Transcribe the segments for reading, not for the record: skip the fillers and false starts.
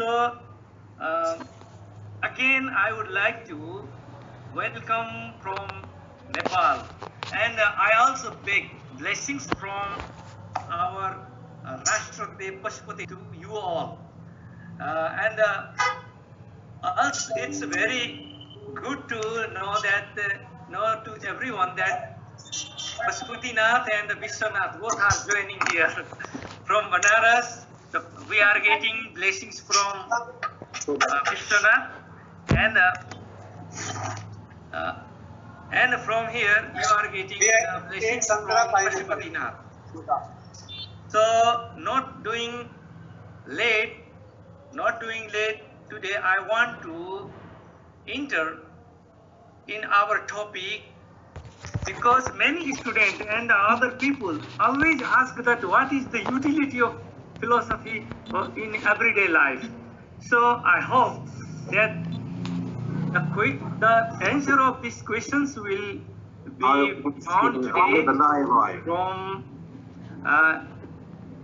So, again, I would like to welcome from Nepal, and I also beg blessings from our Rashtrapati Pashupati to you all. And also, it's very good to know that, know to everyone that Pashupatinath and Vishwanath both are joining here from Banaras. We are getting blessings from Vishwanath, and from here you are getting blessings from Pashupatinath. So not doing late today, I want to enter in our topic, because many students and other people always ask that what is the utility of philosophy in everyday life. So I hope that the answer of these questions will be found today from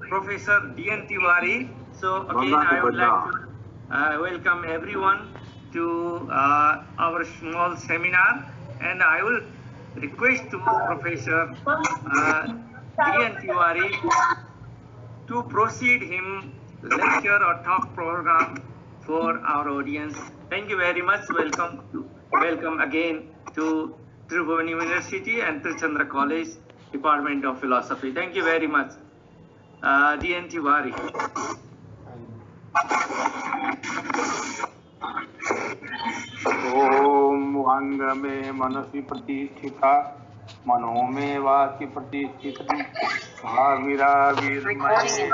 Professor D.N. Tiwari. So again, I would like to welcome everyone to our small seminar, and I will request to Professor D.N. Tiwari to proceed him lecture or talk program for our audience. Thank you very much. Welcome again to Tribhuvan University and Trichandra College, Department of Philosophy. Thank you very much. D.N. Tiwari. ओम वांग में मनसी प्रतिष्ठिता मनो में वाचि प्रतिष्ठिता भाविरा वीरमये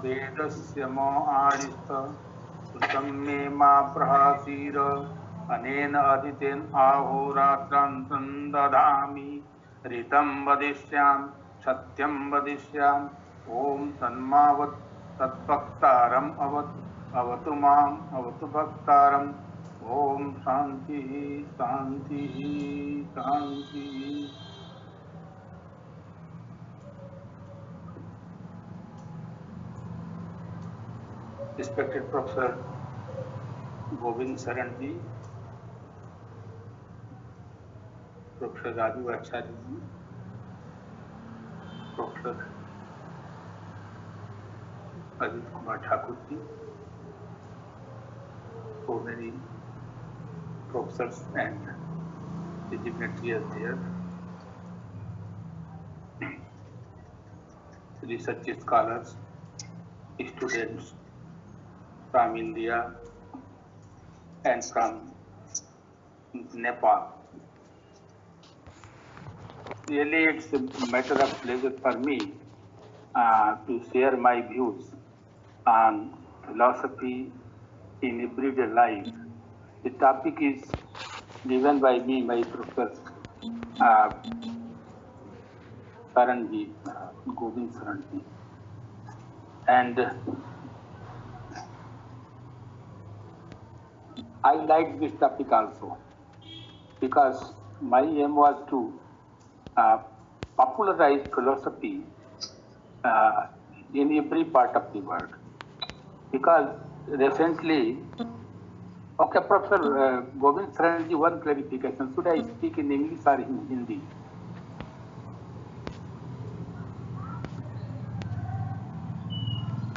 वेदस्य मो आदिस्त सुतम में मा प्रहासीर अनेन अदितेन आहोरात्रांतं ददामि ऋतं वदिष्यामि सत्यं वदिष्यामि ओम तन्मावत् तत्वक्तारम् अवतु माम अवतु भक्तारम ओम शांति शांति शांति। Respected Professor Govind Saran ji, Professor Raju Acharya ji, Professor Ajit Kumar Thakur ji, so many professors and dignitaries there, research scholars, students from India and from Nepal. Really, it's a matter of pleasure for me to share my views on philosophy in everyday life. The topic is given by me, my Professor Saranji, Govind Saranji. And I like this topic also because my aim was to popularize philosophy in every part of the world. Because recently, okay, Professor Govind Saranji, one clarification. Should I speak in English or in Hindi?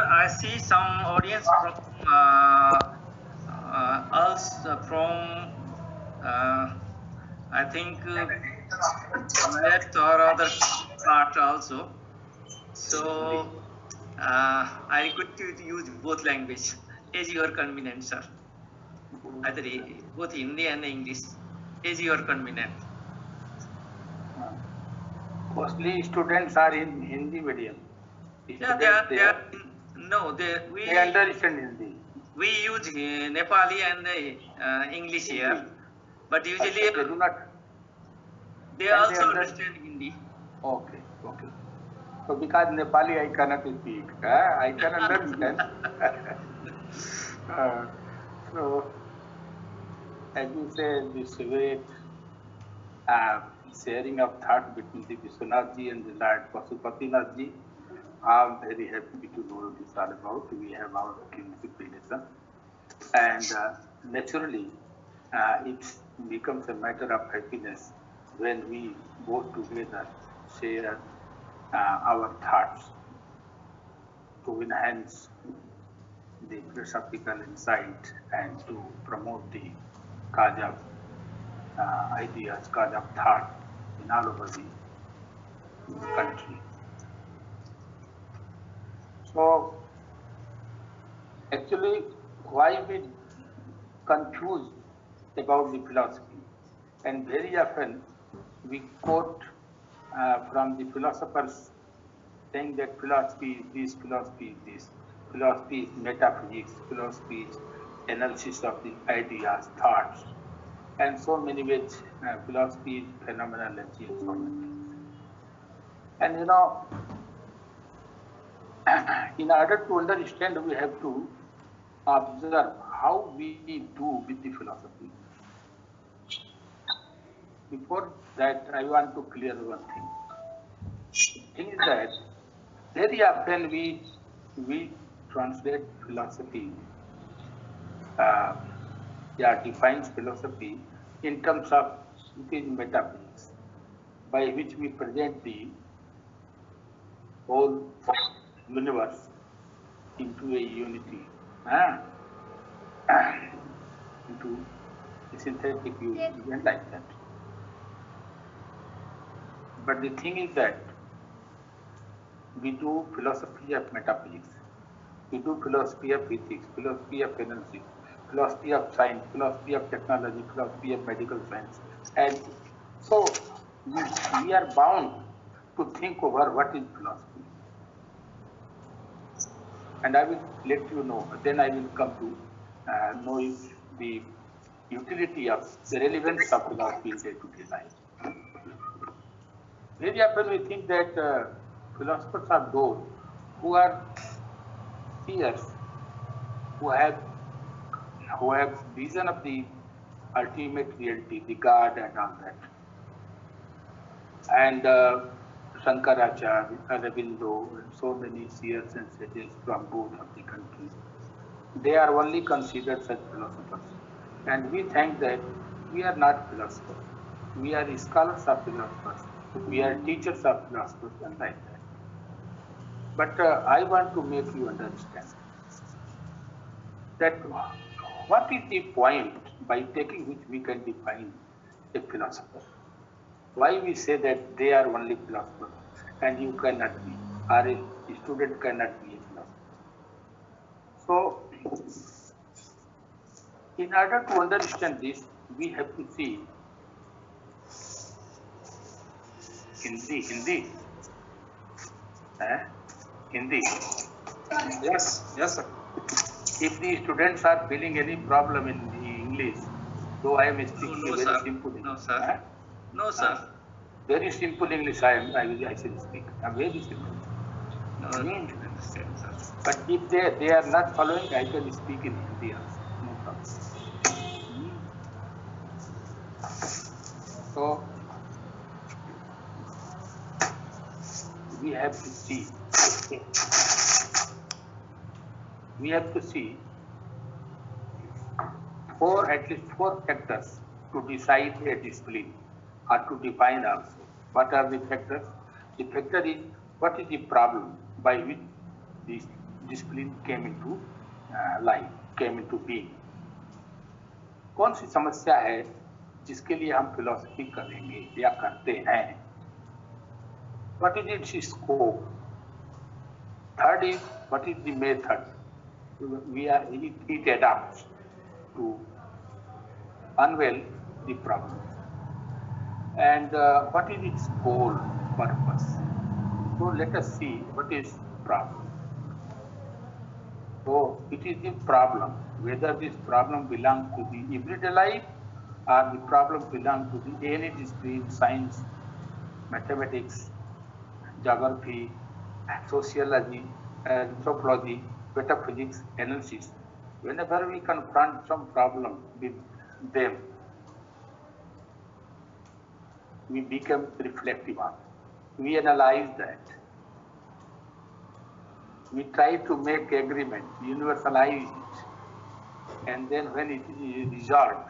I see some audience from I think left or other part also. So I request you to use both language as your convenience, sir. Either both Hindi and English as your convenience. Mostly students are in Hindi medium. Yeah, they understand Hindi. We use Nepali and English here, but usually they do not. They also understand Hindi. Okay. So because Nepali I cannot speak, I can understand. So as you say, this great sharing of thought between the Vishwanath ji and the Lord Pashupatinath ji, I'm very happy to know this all about. We have our kinship relation, and naturally, it becomes a matter of happiness when we both together share our thoughts to enhance the philosophical insight and to promote the cause of ideas, cause of thought in all over the country. So, actually, why we confuse about the philosophy? And very often we quote from the philosophers saying that philosophy is this, philosophy is this, philosophy is metaphysics, philosophy is analysis of the ideas, thoughts, and so many ways philosophy is phenomenology and so many things. And you know, in order to understand, we have to observe how we do with the philosophy. Before that, I want to clear one thing. The thing is that very often we translate philosophy, defines philosophy in terms of it is metaphysics, by which we present the whole universe into a unity, into a synthetic unity, and like that. But the thing is that we do philosophy of metaphysics, we do philosophy of ethics, philosophy of analysis, philosophy of science, philosophy of technology, philosophy of medical science. And so we are bound to think over what is philosophy. And I will let you know, then I will come to know the utility of the relevance of philosophy in day-to-day life. Very often we think that philosophers are those who are seers, who have vision of the ultimate reality, the God and all that. And Shankaracharya, Aurobindo, and so many seers and sages from both of the countries, they are only considered such philosophers. And we think that we are not philosophers. We are scholars of philosophers. We are teachers of philosophers and like that. But I want to make you understand that what is the point by taking which we can define a philosopher? Why we say that they are only philosophers and you cannot be, or a student cannot be a philosopher? So, in order to understand this, we have to see Hindi. Yes, sir. If the students are feeling any problem in the English, though I am speaking No, a very sir. simple English. No, sir. No, sir. Very simple English I shall speak. I'm very simple. No, I don't understand, sir. But if they are not following, I can speak in Hindi also. No problem. So we have to see. We have to see at least four factors to decide a discipline or to define also. What are the factors? The factor is what is the problem by which this discipline came into life, came into being. कौन सी समस्या है जिसके लिए हम philosophy करेंगे या करते हैं? What is its scope? Third is what is the method it adapts to unveil the problem. And what is its goal, purpose? So let us see what is problem. So it is the problem, whether this problem belongs to the everyday life or the problem belongs to the any discipline, science, mathematics, geography, sociology, anthropology, metaphysics, analysis. Whenever we confront some problem with them, we become reflective on it. We analyze that. we try to make agreement, universalize it, and then when it is resolved,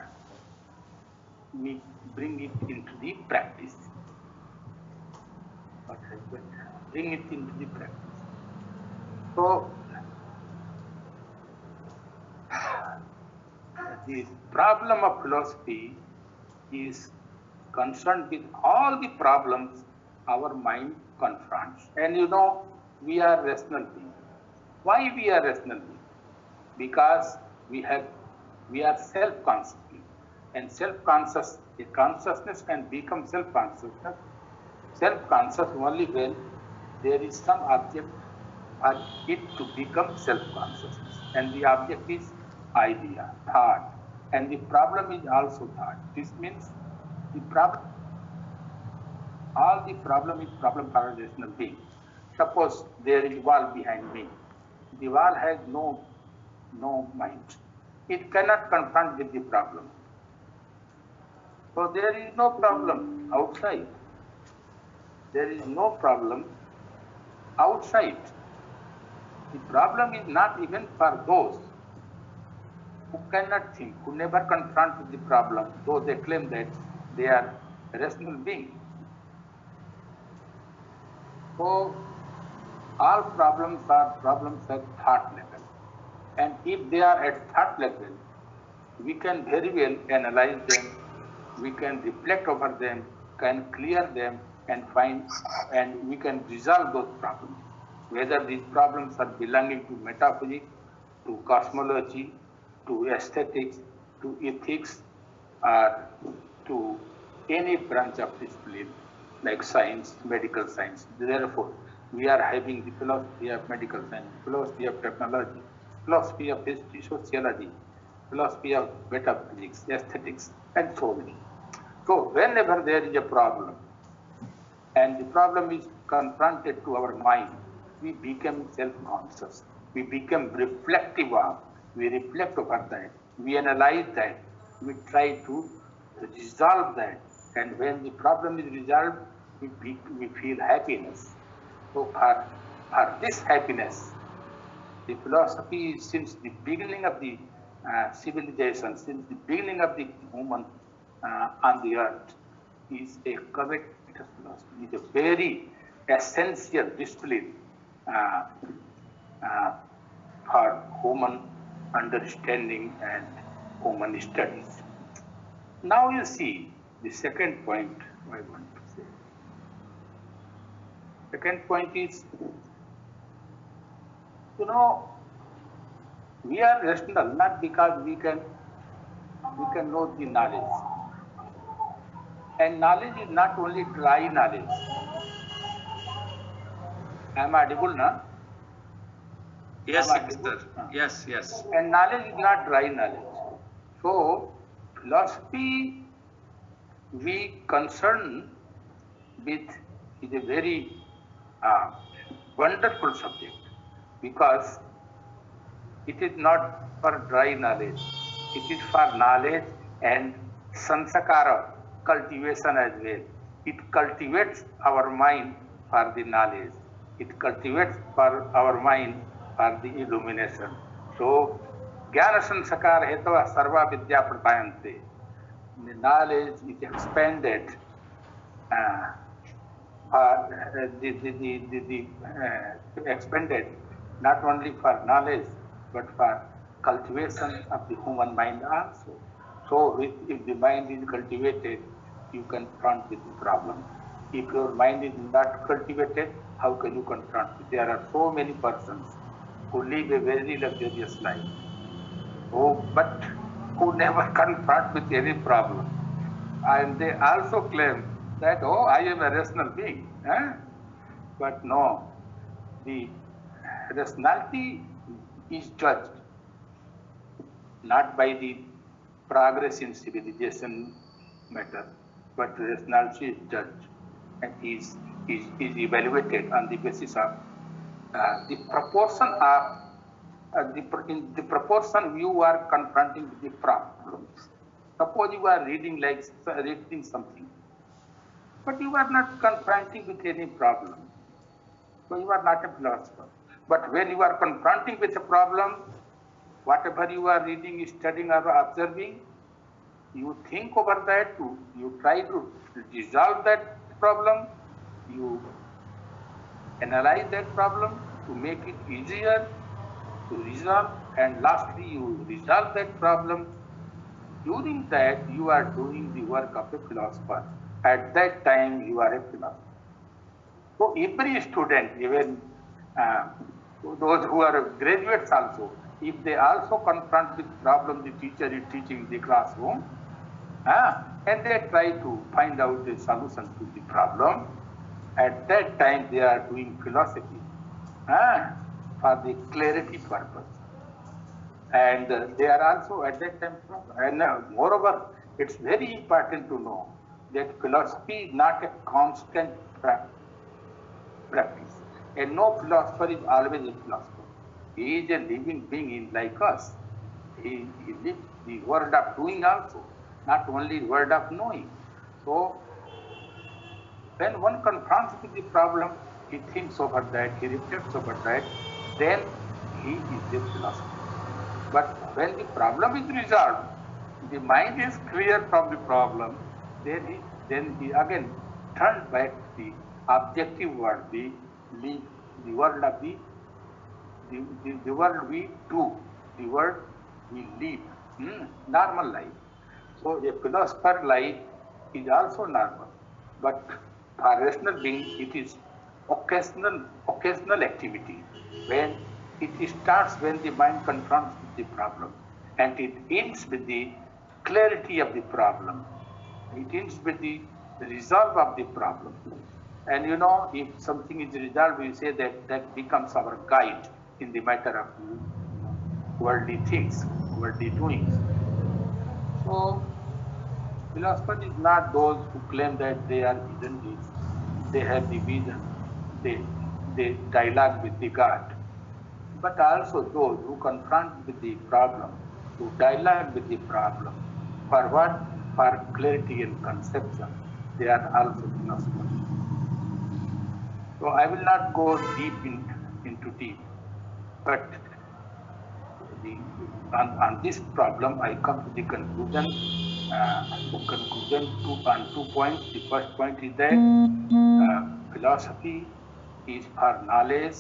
we bring it into the practice. Bring it into the practice. So, the problem of philosophy is concerned with all the problems our mind confronts. And you know, we are rational beings. Why we are rational beings? Because we are self-conscious. And consciousness can become self-consciousness. Self-conscious only when there is some object for it to become self-consciousness. And the object is idea, thought. And the problem is also thought. This means all the problem is problem for a rational being. Suppose there is a wall behind me. The wall has no mind. It cannot confront with the problem. So there is no problem outside. There is no problem outside. The problem is not even for those who cannot think, who never confront with the problem, though they claim that they are rational beings. So all problems are problems at thought level. And if they are at thought level, we can very well analyze them, we can reflect over them, can clear them, and we can resolve those problems. Whether these problems are belonging to metaphysics, to cosmology, to aesthetics, to ethics, or to any branch of discipline like science, medical science. Therefore, we are having the philosophy of medical science, philosophy of technology, philosophy of history, sociology, philosophy of metaphysics, aesthetics, and so many. So whenever there is a problem, and the problem is confronted to our mind, we become self-conscious. We become reflective of, we reflect over that, we analyze that, we try to resolve that. And when the problem is resolved, we feel happiness. So for this happiness, the philosophy since the beginning of the civilization, since the beginning of the human on the earth, is a covetous philosophy. It is a very essential discipline for human understanding and human studies. Now you see the second point I want to say. Second point is, you know, we are rational not because we can know the knowledge. And knowledge is not only dry knowledge. Am I audible now? Yes, sir. Yes, yes. And knowledge is not dry knowledge. So, philosophy we concern with is a very wonderful subject because it is not for dry knowledge. It is for knowledge and sanskara, cultivation as well. It cultivates our mind for the knowledge. It cultivates for our mind for the illumination. So, jnana sanskara hetava sarva vidya pratayante. The knowledge is expanded expanded not only for knowledge but for cultivation of the human mind also. So if the mind is cultivated, you confront with the problem. If your mind is not cultivated, how can you confront it? There are so many persons who live a very luxurious life, but who never confront with any problem. And they also claim that, oh, I am a rational being. But no, the rationality is judged not by the progress in civilization matter, but rationality is judged and is evaluated on the basis of the proportion of the proportion you are confronting with the problems. Suppose you are reading something, but you are not confronting with any problem. So you are not a philosopher. But when you are confronting with a problem, whatever you are reading, studying, or observing, you think over that, you try to resolve that problem, you analyze that problem to make it easier to resolve, and lastly you resolve that problem. During that, you are doing the work of a philosopher. At that time, you are a philosopher. So every student, even those who are graduates also, if they also confront with problem the teacher is teaching in the classroom, and they try to find out a solution to the problem, at that time they are doing philosophy for the clarity purpose. And they are also at that time, and moreover, it's very important to know that philosophy is not a constant practice. And no philosopher is always a philosopher. He is a living being like us. He lives the world of doing also, not only the world of knowing. So when one confronts with the problem, he thinks over that, he reflects over that, then he is a philosopher. But when the problem is resolved, the mind is clear from the problem, then he again turns back to the objective world, the world of the world we do, the world we live, normal life. So a philosopher life is also normal, but for rational being it is occasional activity. When it starts when the mind confronts the problem, and it ends with the clarity of the problem. It ends with the resolve of the problem. And you know, if something is resolved, we say that becomes our guide in the matter of worldly things, worldly doings. So, philosophers is not those who claim that they are visionaries. They have the vision. They dialogue with the God. But also those who confront with the problem, who dialogue with the problem. For what? For clarity and conception. They are also philosophers. So I will not go into deep, but on this problem I come to the conclusion. On 2 points. The first point is that philosophy is for knowledge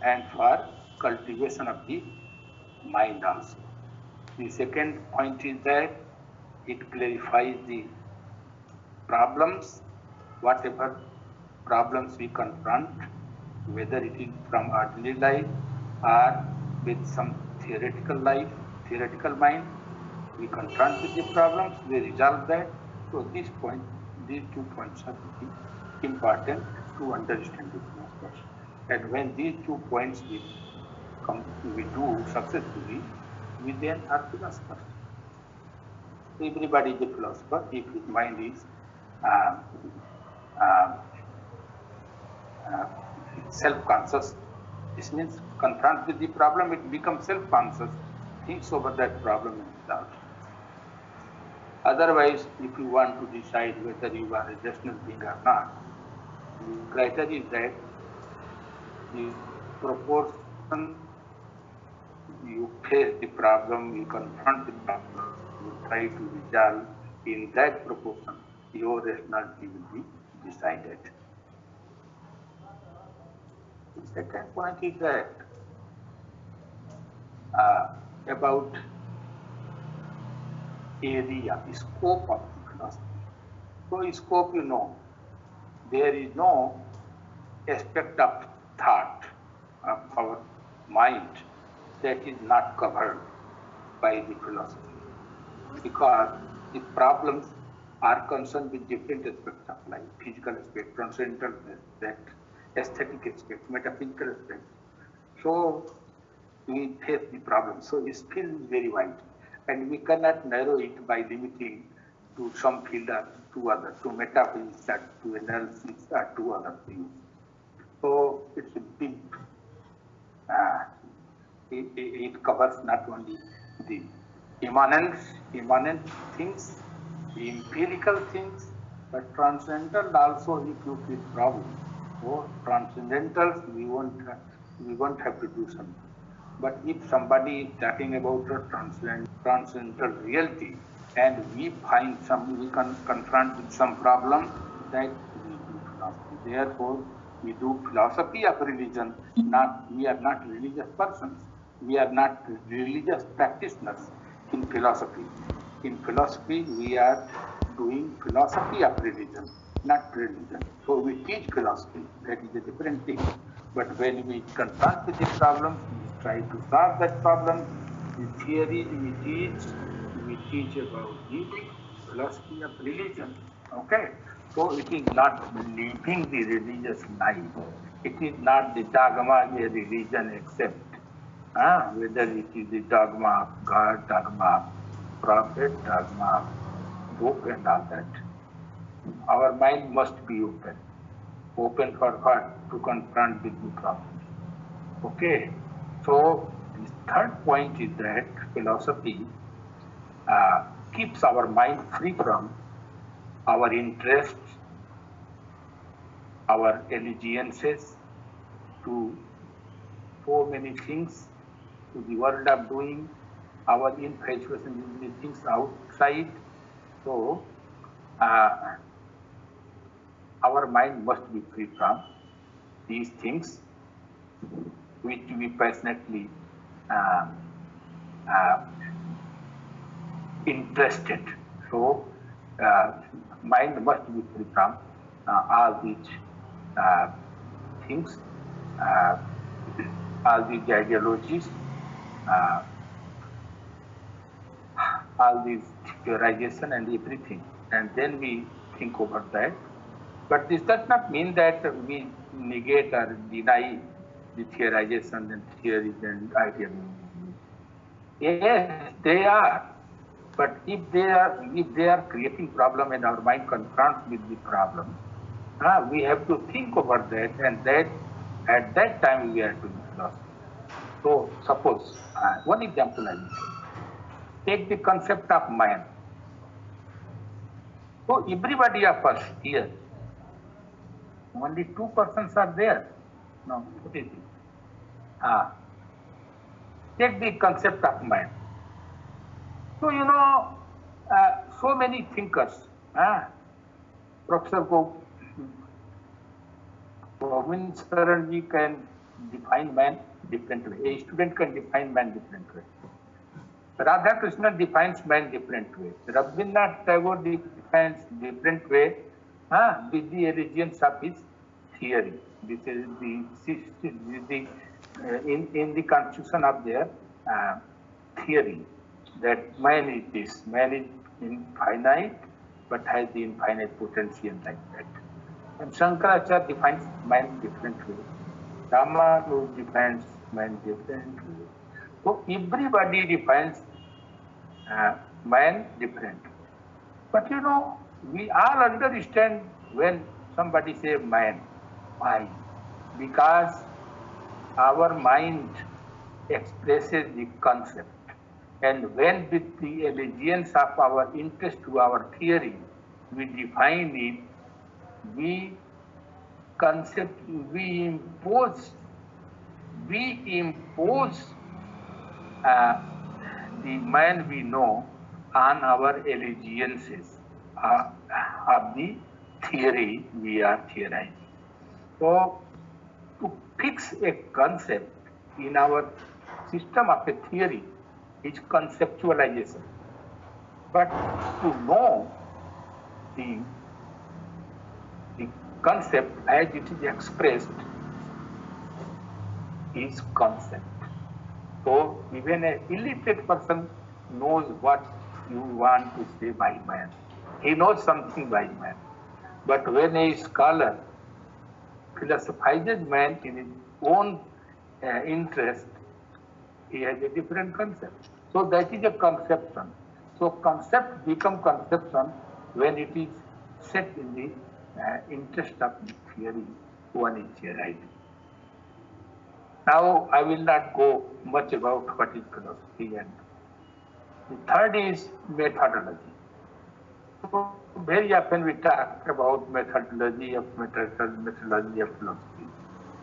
and for cultivation of the mind also. The second point is that it clarifies the problems, whatever problems we confront, whether it is from ordinary life or with some theoretical mind, we confront with the problems, we resolve that. So these 2 points are very important to understand the philosophy. And when these 2 points we do successfully, we then are philosophers. Everybody is a philosopher if his mind is self-conscious. This means confront with the problem, it becomes self-conscious, thinks over that problem and resolves. Otherwise, if you want to decide whether you are a rational being or not, the criteria is that the proportion you face the problem, you confront the problem, you try to resolve, in that proportion, your rationality will be decided. The second point is that about area, scope of the philosophy. So scope, you know, there is no aspect of thought of our mind that is not covered by the philosophy, because the problems are concerned with different aspects of life: physical aspect, transcendental aspect, aesthetic aspect, metaphysical aspect. So we face the problem. So this field is very wide, and we cannot narrow it by limiting to some field or to other, to metaphysics or to analysis or to other things. So it's a big, it covers not only the immanent things, the empirical things, but transcendental also if you feel problem. So transcendentals we won't we won't have to do something. But if somebody is talking about a transcendental reality, and we can confront with some problem, that we do philosophy. Therefore, we do philosophy of religion. We are not religious persons. We are not religious practitioners in philosophy. In philosophy, we are doing philosophy of religion, not religion. So we teach philosophy. That is a different thing. But when we confront with the problems, we try to solve that problem. The theories we teach about the philosophy of religion. Okay? So it is not living the religious life. It is not the dogma of a religion except whether it is the dogma of God, dogma of prophet, dogma of book and all that. Our mind must be open. Open for what? To confront with the problems. Okay? So the third point is that philosophy keeps our mind free from our interests, our allegiances to so many things, to the world of doing, our infatuation with the things outside. So our mind must be free from these things which we passionately interested. So mind must be free from all these things, all these ideologies, all these theorization and everything, and then we think over that. But this does not mean that we negate or deny the theorization and theories and ideologies. Yes, they are. But if they are creating problem and our mind confronts with the problem, we have to think over that, and that at that time we are doing philosophy. So suppose one example I will take the concept of man. So everybody of us here, only 2 persons are there. No, what is it? Take the concept of man. So so many thinkers. Professor Govind Saranji can define man different way. A student can define man different way. Radha Krishna defines man different way. Rabindranath Tagore defines different way with the allegiance of his theory. This is in the constitution of their theory, that man is this. Man is infinite, but has the infinite potential like that. And Shankaracharya defines man different way. Ramanuja defines man different way. So everybody defines man different. But we all understand when somebody says man. Why? Because our mind expresses the concept. And when with the allegiance of our interest to our theory, we define it, we impose the man we know on our allegiances of the theory we are theorizing. So, to fix a concept in our system of a theory is conceptualization. But to know the concept as it is expressed is concept. So even an illiterate person knows what you want to say by man. He knows something by man. But when a scholar philosophizes man in his own interest, he has a different concept. So that is a conception. So concept becomes conception when it is set in the interest of the theory one is theorizing. Now I will not go much about what is philosophy, and the third is methodology. So very often we talk about methodology of philosophy.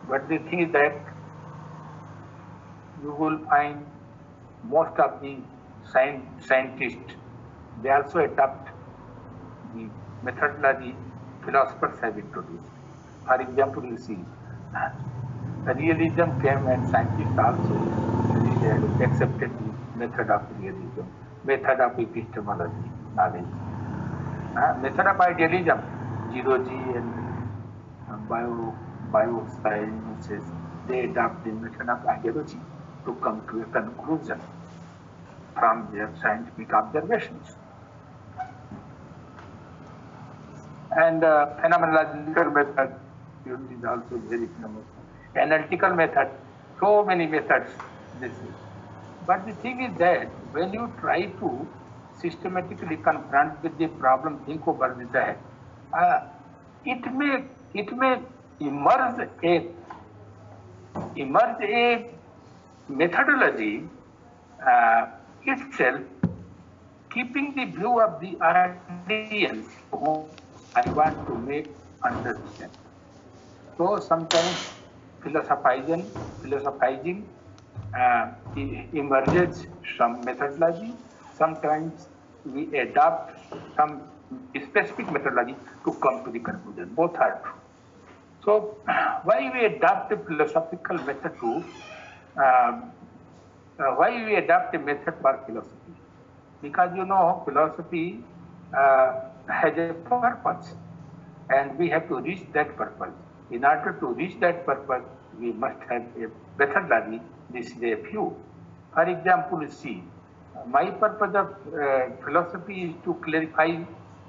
But the thing is that you will find most of the scientists, they also adopt the methodology philosophers have introduced. For example, you see, realism came and scientists also accepted the method of realism, method of epistemology, knowledge. Method of idealism, zero G and biosciences, they adopt the method of ideology to come to a conclusion from their scientific observations. And phenomenological method is also very famous. Analytical method, so many methods. This is. But the thing is that when you try to systematically confront with the problem, think over that, it may emerge a methodology itself, keeping the view of the audience whom I want to make understand. So sometimes philosophizing emerges some methodology. Sometimes we adopt some specific methodology to come to the conclusion. Both are true. So why we adopt a philosophical method to why we adopt a method for philosophy? Because you know philosophy has a purpose, and we have to reach that purpose. In order to reach that purpose, we must have a methodology. This is a few. For example, see, my purpose of philosophy is to clarify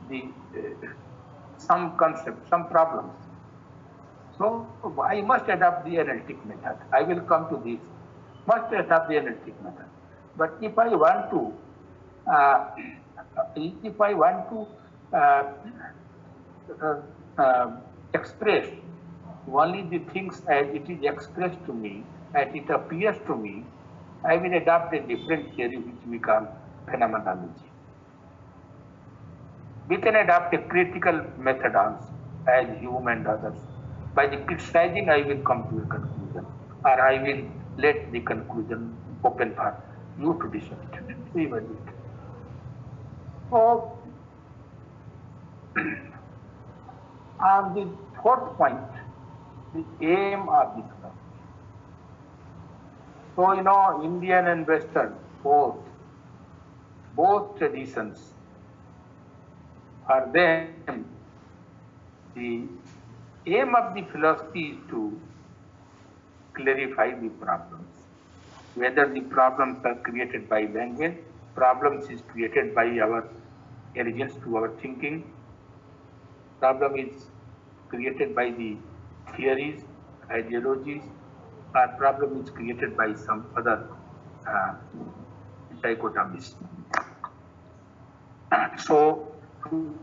the some concepts, some problems. So I must adopt the analytic method. I will come to this. Must adopt the analytic method. But if I want to express only the things as it is expressed to me, as it appears to me, I will adopt a different theory which we call phenomenology. We can adopt a critical method also, as Hume and others. By the criticizing, I will come to a conclusion, or I will let the conclusion open for you to decide. So, on the fourth point, the aim of the philosophy. So, you know, Indian and Western, both traditions, for them, the aim of the philosophy is to clarify the problems. Whether the problems are created by language, problems is created by our allegiance to our thinking, problem is created by the theories, ideologies, or problem is created by some other dichotomies. So, to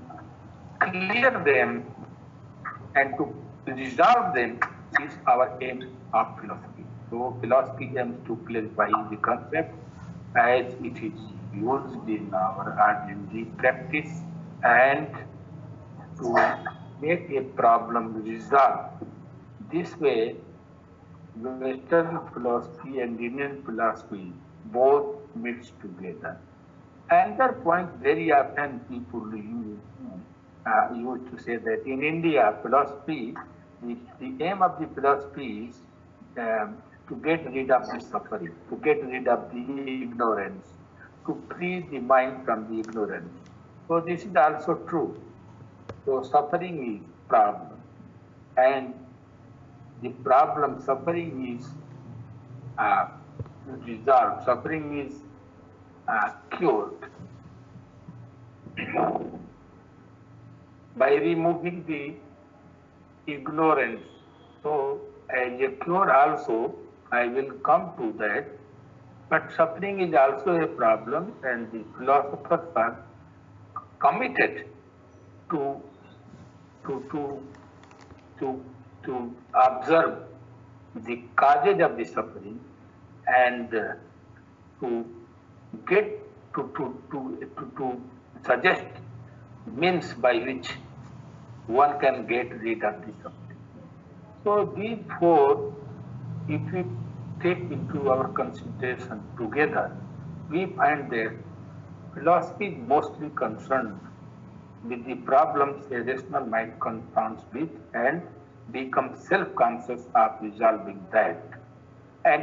clear them and to resolve them is our aim of philosophy. So, philosophy aims to clarify the concept as it is used in our ordinary practice and to make a problem resolved. This way, Western philosophy and Indian philosophy both mix together. Another point, very often people used to say that in India, philosophy, the aim of the philosophy is to get rid of the suffering, to get rid of the ignorance, to free the mind from the ignorance. So this is also true. So suffering is problem, and the problem suffering is resolved, suffering is cured by removing the ignorance. So as a cure also, I will come to that, but suffering is also a problem, and the philosophers are committed to observe the causes of the suffering and to get to suggest means by which one can get rid of the suffering. So these four, if we take into our consideration together, we find that philosophy is mostly concerned with the problems a rational mind confronts with and becomes self-conscious of resolving that. And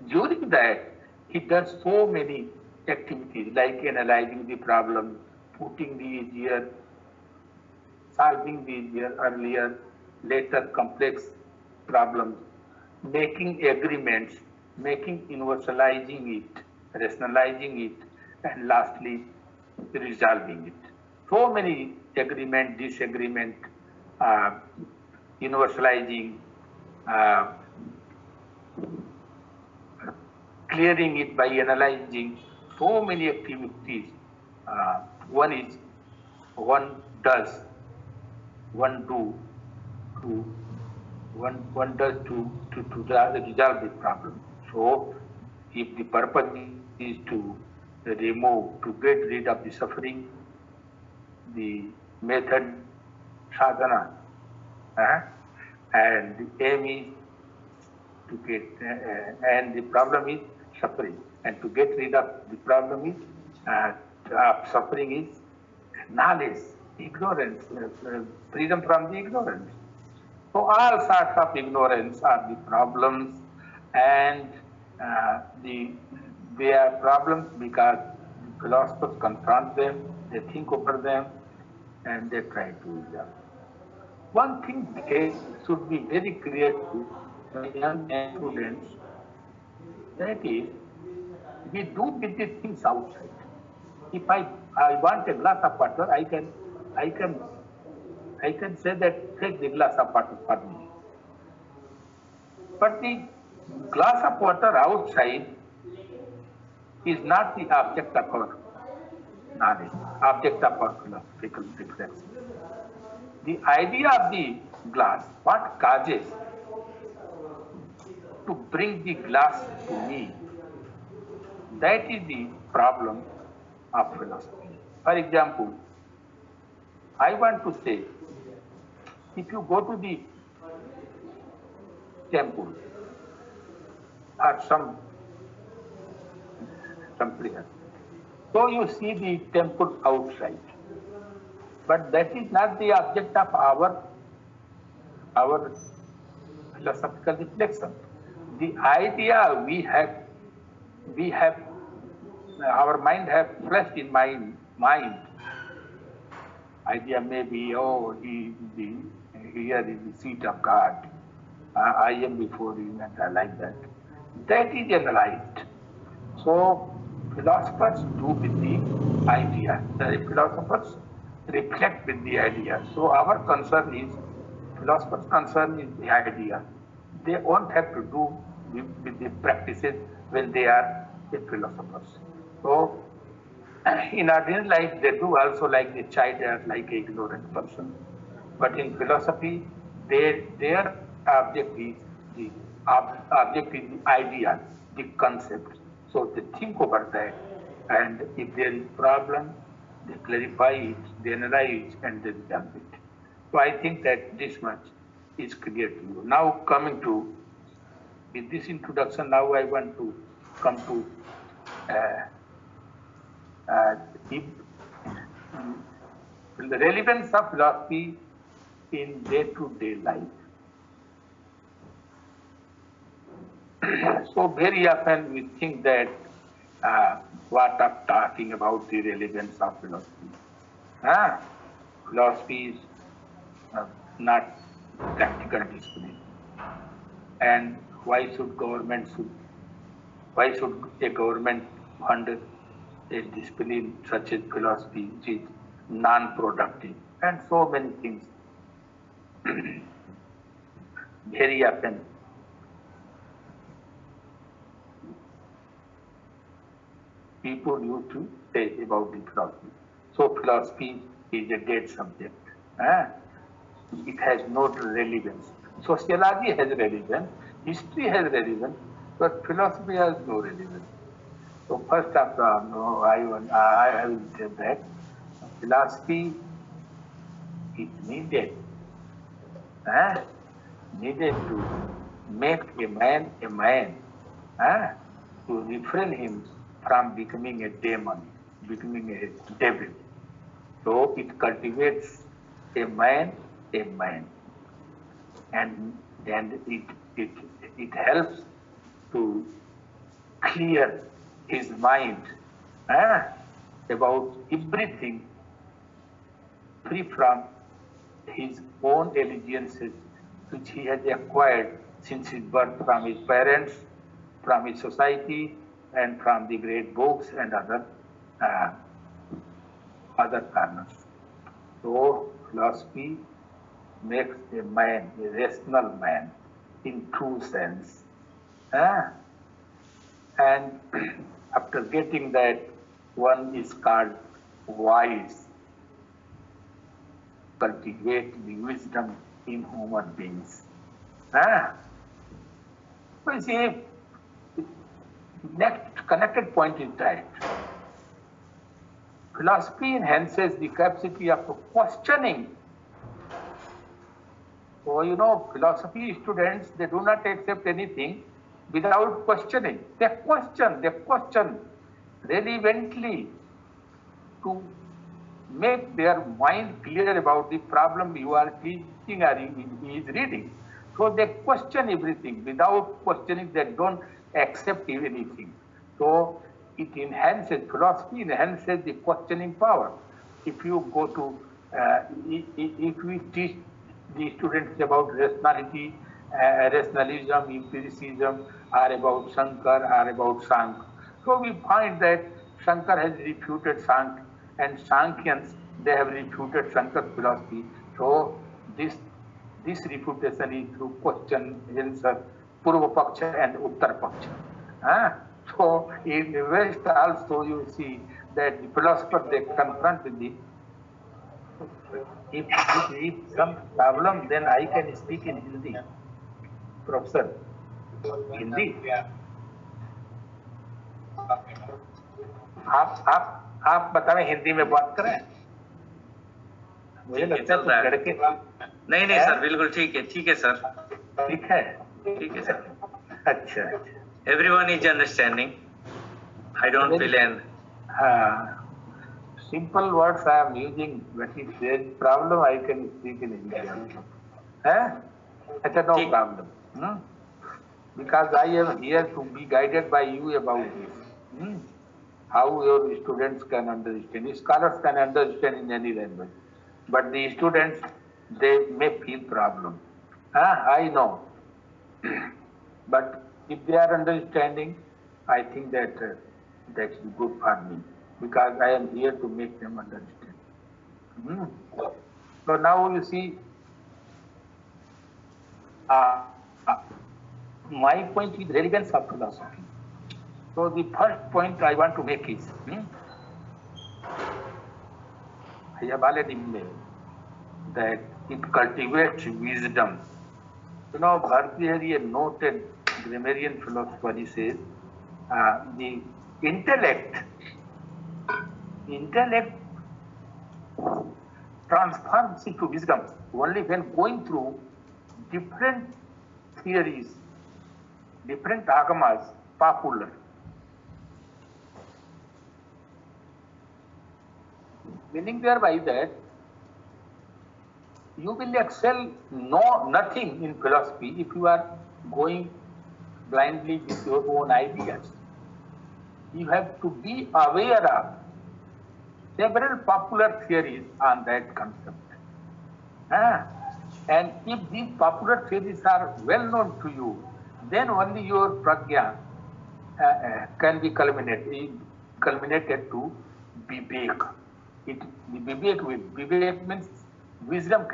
during that, he does so many activities like analyzing the problem, putting the easier, solving the easier, earlier, later complex problems, making agreements, making universalizing it, rationalizing it, and lastly, resolving it. So many agreement, disagreement, uh, universalizing, uh, clearing it by analyzing, so many activities. One is, one does, one do, to one does to resolve the problem. So if the purpose is to remove, to get rid of the suffering, the method sadhana, and the aim is to get, and the problem is suffering. And to get rid of the problem is, suffering is knowledge, ignorance, freedom from the ignorance. So all sorts of ignorance are the problems, and they are problems because philosophers confront them, they think over them, and they try to resolve. One thing should be very clear to my young students, that is, we do with these things outside. If I want a glass of water, I can say that take the glass of water for me. But the glass of water outside is not the object of our knowledge, object of our philosophical reflection. The idea of the glass, what causes to bring the glass to me, that is the problem of philosophy. For example, I want to say, if you go to the temple or some place, so you see the temple outside, but that is not the object of our philosophical reflection. The idea we have, our mind have flashed in my mind. Idea may be, oh, here is the seat of God. I am before him, and like that. That is analyzed. So philosophers do with the idea. The philosophers reflect with the idea. So our concern is, philosophers' concern is the idea. They won't have to do with the practices when they are philosophers. So in ordinary life, they do also like the child or like an ignorant person. But in philosophy, their object is the idea, the concept. So they think over that, and if there is problem, they clarify it, they analyze, and they resolve it. So I think that this much is clear to you. Now coming to, with this introduction, now I want to come to the relevance of philosophy in day-to-day life. So very often we think that what I'm talking about the relevance of philosophy. Philosophy is not practical discipline. And why should a government fund a discipline such as philosophy, which is non-productive, and so many things. Very often people used to say about the philosophy. So philosophy is a dead subject. It has no relevance. Sociology has relevance, history has relevance, but philosophy has no relevance. So first of all, I will say that philosophy is needed, needed to make a man, to refrain him from becoming a demon, becoming a devil. So it cultivates a man, and it helps to clear his mind about everything, free from his own allegiances which he has acquired since his birth from his parents, from his society, and from the great books and other corners. So philosophy makes a man, a rational man, in true sense. And after getting that, one is called wise. Cultivate the wisdom in human beings. So you see, next connected point is that philosophy enhances the capacity of questioning. So, you know, philosophy students, they do not accept anything without questioning. They question relevantly to make their mind clear about the problem you are teaching or he is reading. So they question everything. Without questioning, they don't accept anything. So it enhances, philosophy enhances the questioning power. If you go to, if we teach the students about rationality, rationalism, empiricism, or about Shankar, or about Sankhya, so we find that Shankar has refuted Sankhya, and Sankhyan's, they have refuted Shankar's philosophy. So this refutation is through question, answer, Purva Paksha and Uttar Paksha. So in the West also you see that the philosophers, they confront the, if some problem, then I can speak in Hindi. Professor, Hindi. आप बताएं हिंदी में बात करें. मुझे लगता है लड़के नहीं सर, बिल्कुल ठीक है सर. ठीक है सर. अच्छा. Everyone is understanding. I don't feel an simple words I am using, but if there is problem, I can speak in English. It's no problem. Because I am here to be guided by you about this. How your students can understand. Scholars can understand in any language. But the students, they may feel problem. I know. But if they are understanding, I think that that's good for me. Because I am here to make them understand. So now you see, my point is relevance of philosophy. So the first point I want to make is, I have already made that it cultivates wisdom. You know, Bharthhari, a noted grammarian philosopher, he says, the intellect transforms into wisdom only when going through different theories, different agamas, popular. Meaning thereby that you will excel nothing in philosophy if you are going blindly with your own ideas. You have to be aware of several popular theories on that concept. And if these popular theories are well known to you, then only your pragya can be culminated to vivek. Vivek means wisdom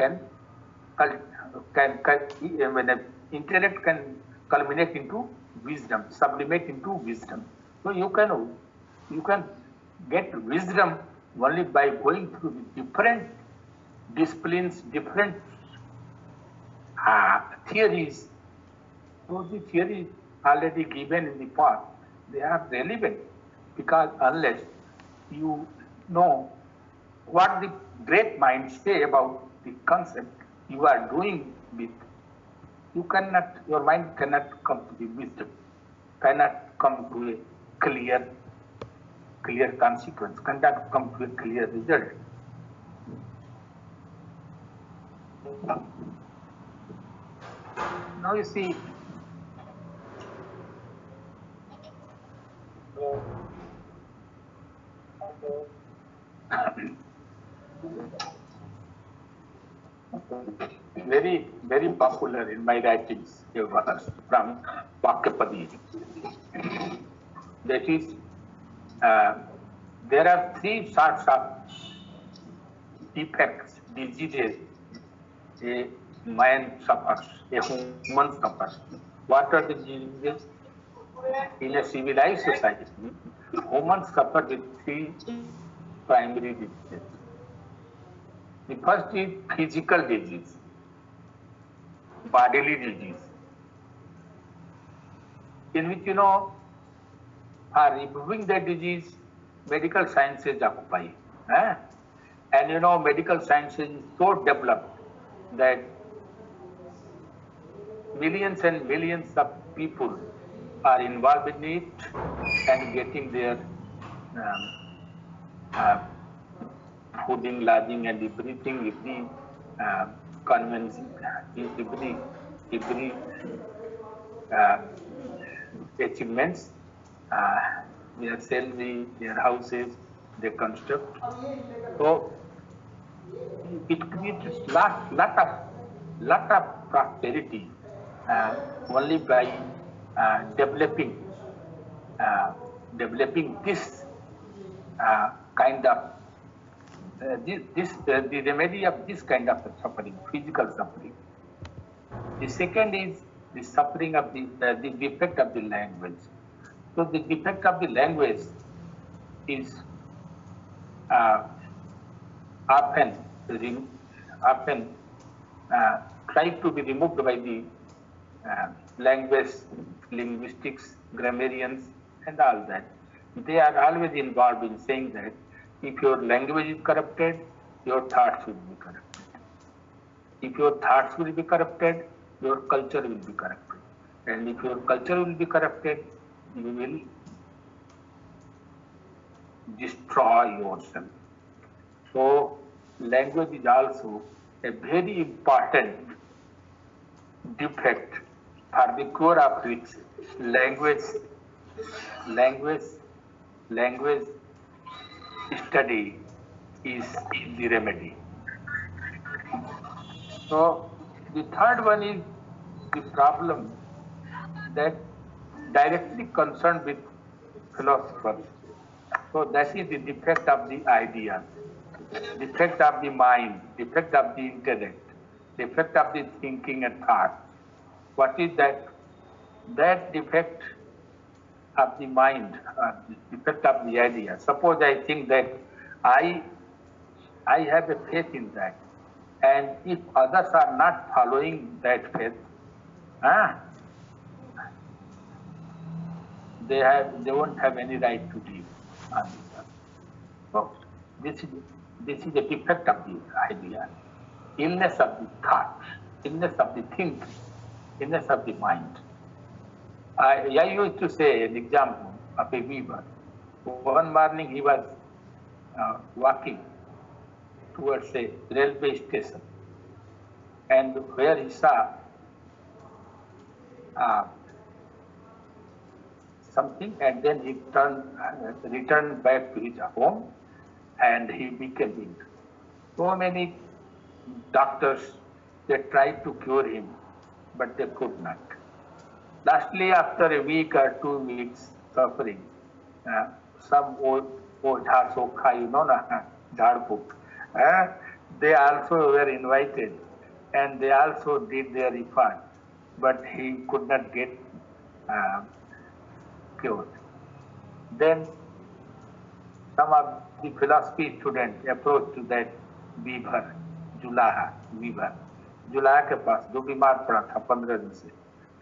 intellect can culminate into wisdom, sublimate into wisdom. So you can get wisdom only by going through the different disciplines, different theories. So the theories already given in the past, they are relevant, because unless you know what the great minds say about the concept you are doing with, your mind cannot come to the wisdom, cannot come to a clear consequence, cannot come to a clear result. Now you see, very popular in my writings from Vakyapadi. That is, there are three sorts of defects, diseases a man suffers, a human suffers. What are the diseases? In a civilized society, humans suffer with three primary diseases. The first is physical disease, bodily disease, in which, for removing the disease, medical sciences occupy. And medical sciences is so developed that millions and millions of people are involved in it and getting their fooding, lodging, and everything, convenience, every achievements, their salary, their houses, they construct. So it creates lot of prosperity only by developing this kind of the remedy of this kind of suffering, physical suffering. The second is the suffering of the defect of the language. So the defect of the language is often tried to be removed by the language, linguistics, grammarians, and all that. They are always involved in saying that if your language is corrupted, your thoughts will be corrupted. If your thoughts will be corrupted, your culture will be corrupted. And if your culture will be corrupted, you will destroy yourself. So, language is also a very important defect, for the cure of which language study is the remedy. So the third one is the problem that directly concerned with philosophers. So that is the defect of the idea, defect of the mind, defect of the intellect, defect of the thinking and thought. What is that? That defect of the mind, defect of the idea. Suppose I think that I have a faith in that, and if others are not following that faith, they won't have any right to live on this earth. So this is the defect of the idea, illness of the thought, illness of the thinking, illness of the mind. I used to say an example of a weaver. One morning he was walking towards a railway station, and where he saw something, and then he returned back to his home, and he became ill. So many doctors, they tried to cure him, but they could not. Lastly, after a week or 2 weeks suffering, some old Jhar they also were invited, and they also did their effort, but he could not get cured. Then some of the philosophy students approached to that weaver, weaver, जुलाहा के पास जो बीमार पड़ा था 15 दिन से,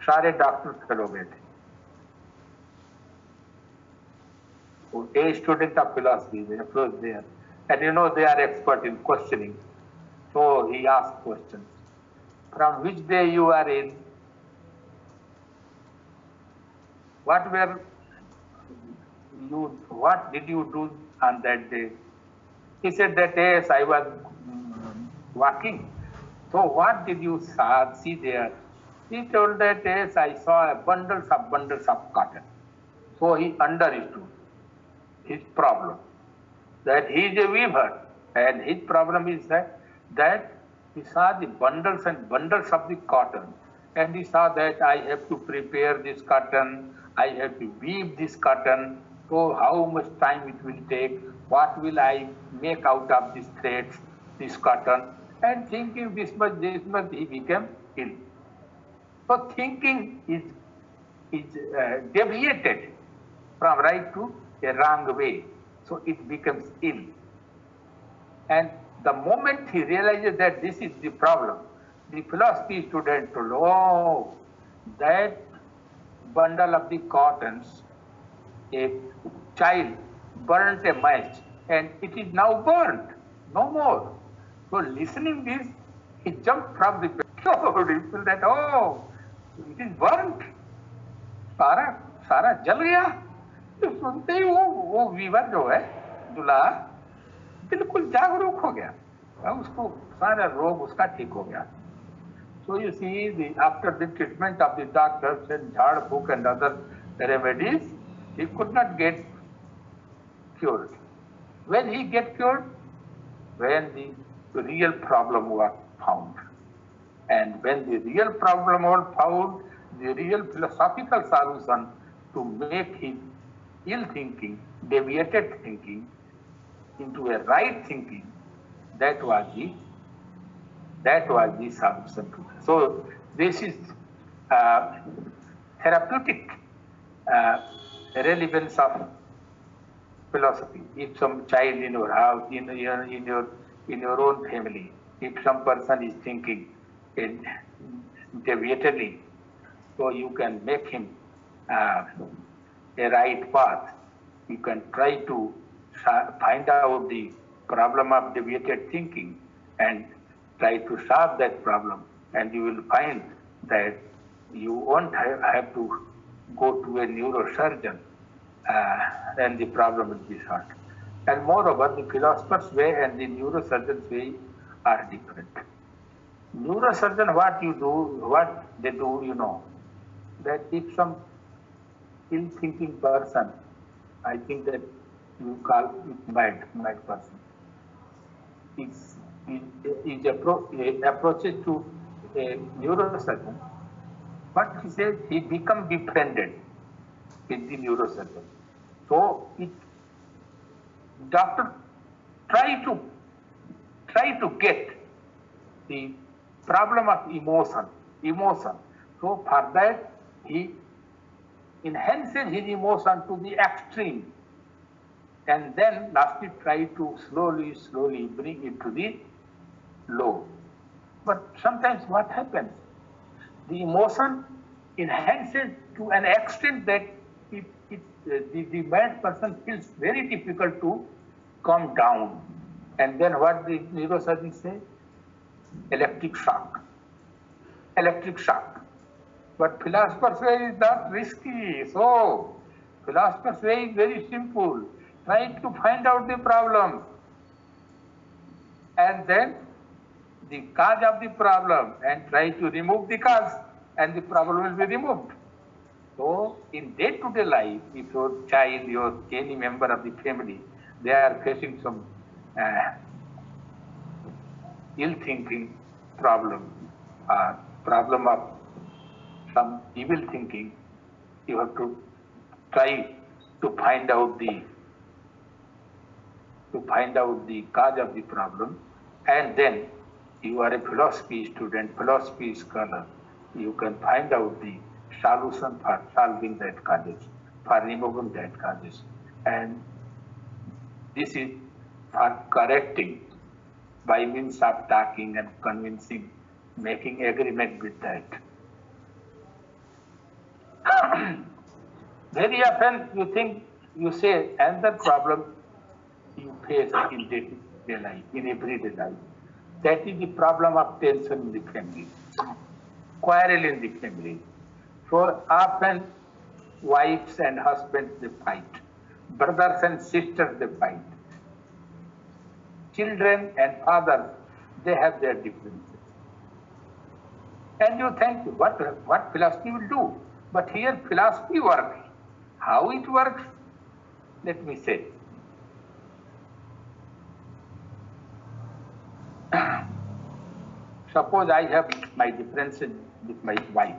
सारे doctor fail हो गए थे. A student of philosophy, they approached there, and they are expert in questioning. So he asked questions. From which day you are in? what did you do on that day? He said that, yes, I was walking. So what did you see there? He told that, yes, I saw bundles of cotton. So he understood his problem, that he is a weaver, and his problem is that he saw the bundles and bundles of the cotton, and he saw that I have to prepare this cotton, I have to weave this cotton, so how much time it will take, what will I make out of these threads, this cotton, and thinking this much, he became ill. So thinking is deviated from right to a wrong way, so it becomes ill. And the moment he realizes that this is the problem, the philosophy student told, oh, that bundle of the cottons, a child burnt a match and it is now burnt, no more. So listening this, he jumped from the bed. He felt that, oh, it is burnt, सारा जल गया. तो सुनते ही वो Weaver जो है दूल्हा बिल्कुल जागरूक हो गया, उसको सारा रोग उसका ठीक हो गया. So you see, after the treatment of the doctors and jhad book and other remedies, he could not get cured. When he get cured, when the real problem was found. And when the real problem was found, the real philosophical solution to make his ill thinking, deviated thinking, into a right thinking, that was the solution to that. So this is therapeutic relevance of philosophy. If some child in your house, in your own family, if some person is thinking deviatedly, so you can make him a right path. You can try to find out the problem of deviated thinking and try to solve that problem, and you will find that you won't have to go to a neurosurgeon, and the problem will be solved. And moreover, the philosopher's way and the neurosurgeon's way are different. Neurosurgeon, what they do, you know, that if some ill-thinking person, I think that you call it mad person, is approaches to a neurosurgeon, but he says he become befriended with the neurosurgeon. So doctor try to get the problem of emotion. So for that he enhances his emotion to the extreme, and then lastly try to slowly bring it to the low. But sometimes what happens? The emotion enhances to an extent that the mad person feels very difficult to calm down. And then what the neurosurgeon say? Electric shock. But philosopher's way is not risky. So philosopher's way is very simple. Try to find out the problem, and then the cause of the problem, and try to remove the cause, and the problem will be removed. So in day-to-day life, if your child, any member of the family, they are facing some ill-thinking problem, problem of some evil thinking, you have to try to find out the cause of the problem, and then you are a philosophy student, philosophy scholar, you can find out the solution for solving that causes, for removing that causes. And this is for correcting by means of talking and convincing, making agreement with that. Very often you say another problem you face in day-to-day life, in everyday life. That is the problem of tension in the family, quarrel in the family. So often Wives and husbands, they fight. Brothers and sisters, they fight. Children and fathers, they have their differences. And you think, what philosophy will do? But here philosophy works. How it works? Let me say. Suppose I have my differences with my wife.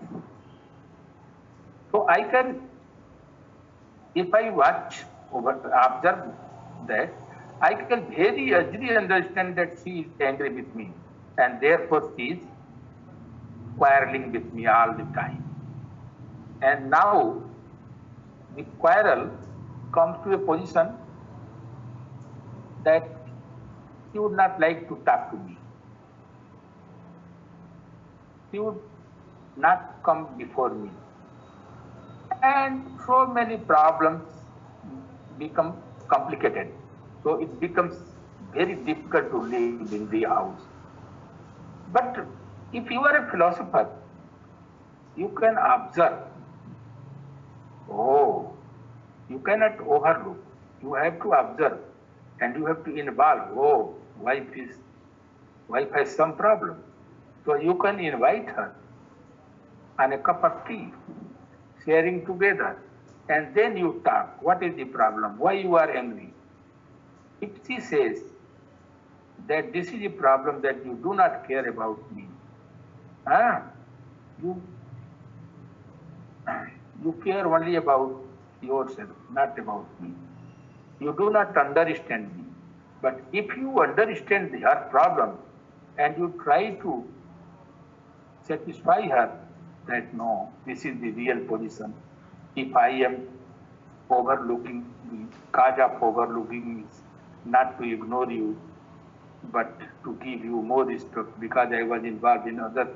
So I can, if I observe that, I can very easily understand that she is angry with me and therefore she is quarreling with me all the time. And now the quarrel comes to a position that she would not like to talk to me. She would not come before me. And so many problems become complicated. So it becomes very difficult to live in the house. But if you are a philosopher, you can observe. Oh, you cannot overlook. You have to observe and you have to involve. Oh, wife has some problem. So you can invite her on a cup of tea, sharing together, and then you talk. What is the problem? Why you are angry? If she says that this is a problem that you do not care about me, you care only about yourself, not about me. You do not understand me. But if you understand her problem and you try to satisfy her that no, this is the real position. If I am overlooking, the cause of overlooking is not to ignore you, but to give you more respect because I was involved in other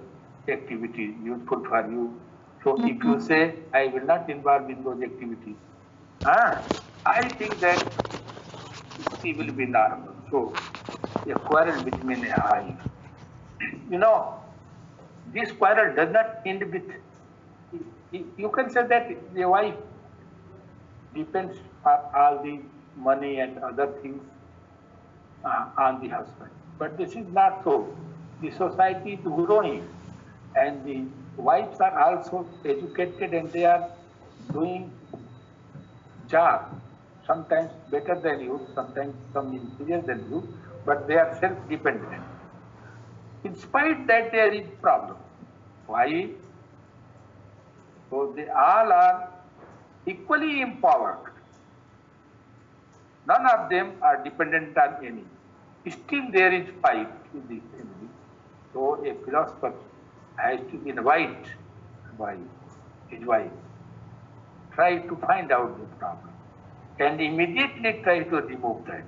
activities useful for you. So if you say, I will not involve in those activities, I think that she will be normal. So a quarrel between a eye. You know, this quarrel does not end with, you can say that the wife depends on all the money and other things on the husband. But this is not so. The society is growing and the wives are also educated and they are doing job, sometimes better than you, sometimes some inferior than you, but they are self-dependent. In spite that there is problem. Why? So they all are equally empowered. None of them are dependent on any. Still there is fight in the family. So a philosopher has to invite his wife, try to find out the problem and immediately try to remove that.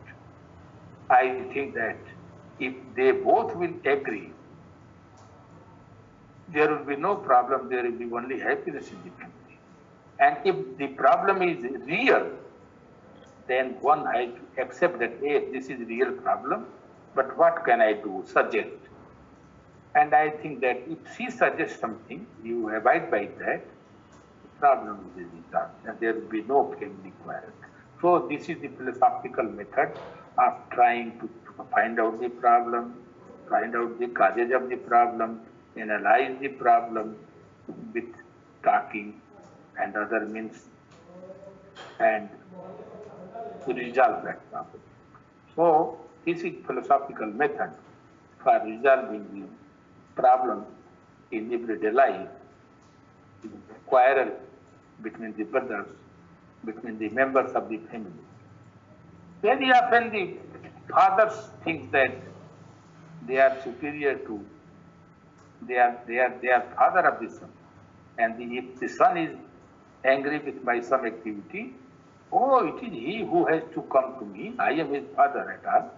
I think that if they both will agree, there will be no problem, there will be only happiness in the family. And if the problem is real, then one has to accept that, hey, this is a real problem, but what can I do? Suggest. And I think that if she suggests something, you abide by that, the problem will be resolved, and there will be no family quarrel. So this is the philosophical method of trying to find out the problem, find out the causes of the problem, analyze the problem with talking and other means, and to resolve that problem. So this is philosophical method for resolving the problem in everyday life, quarrel between the brothers, between the members of the family. Very often the fathers think that they are superior to, they are father of the son. And if the son is angry with my some activity, oh, it is he who has to come to me, I am his father at all.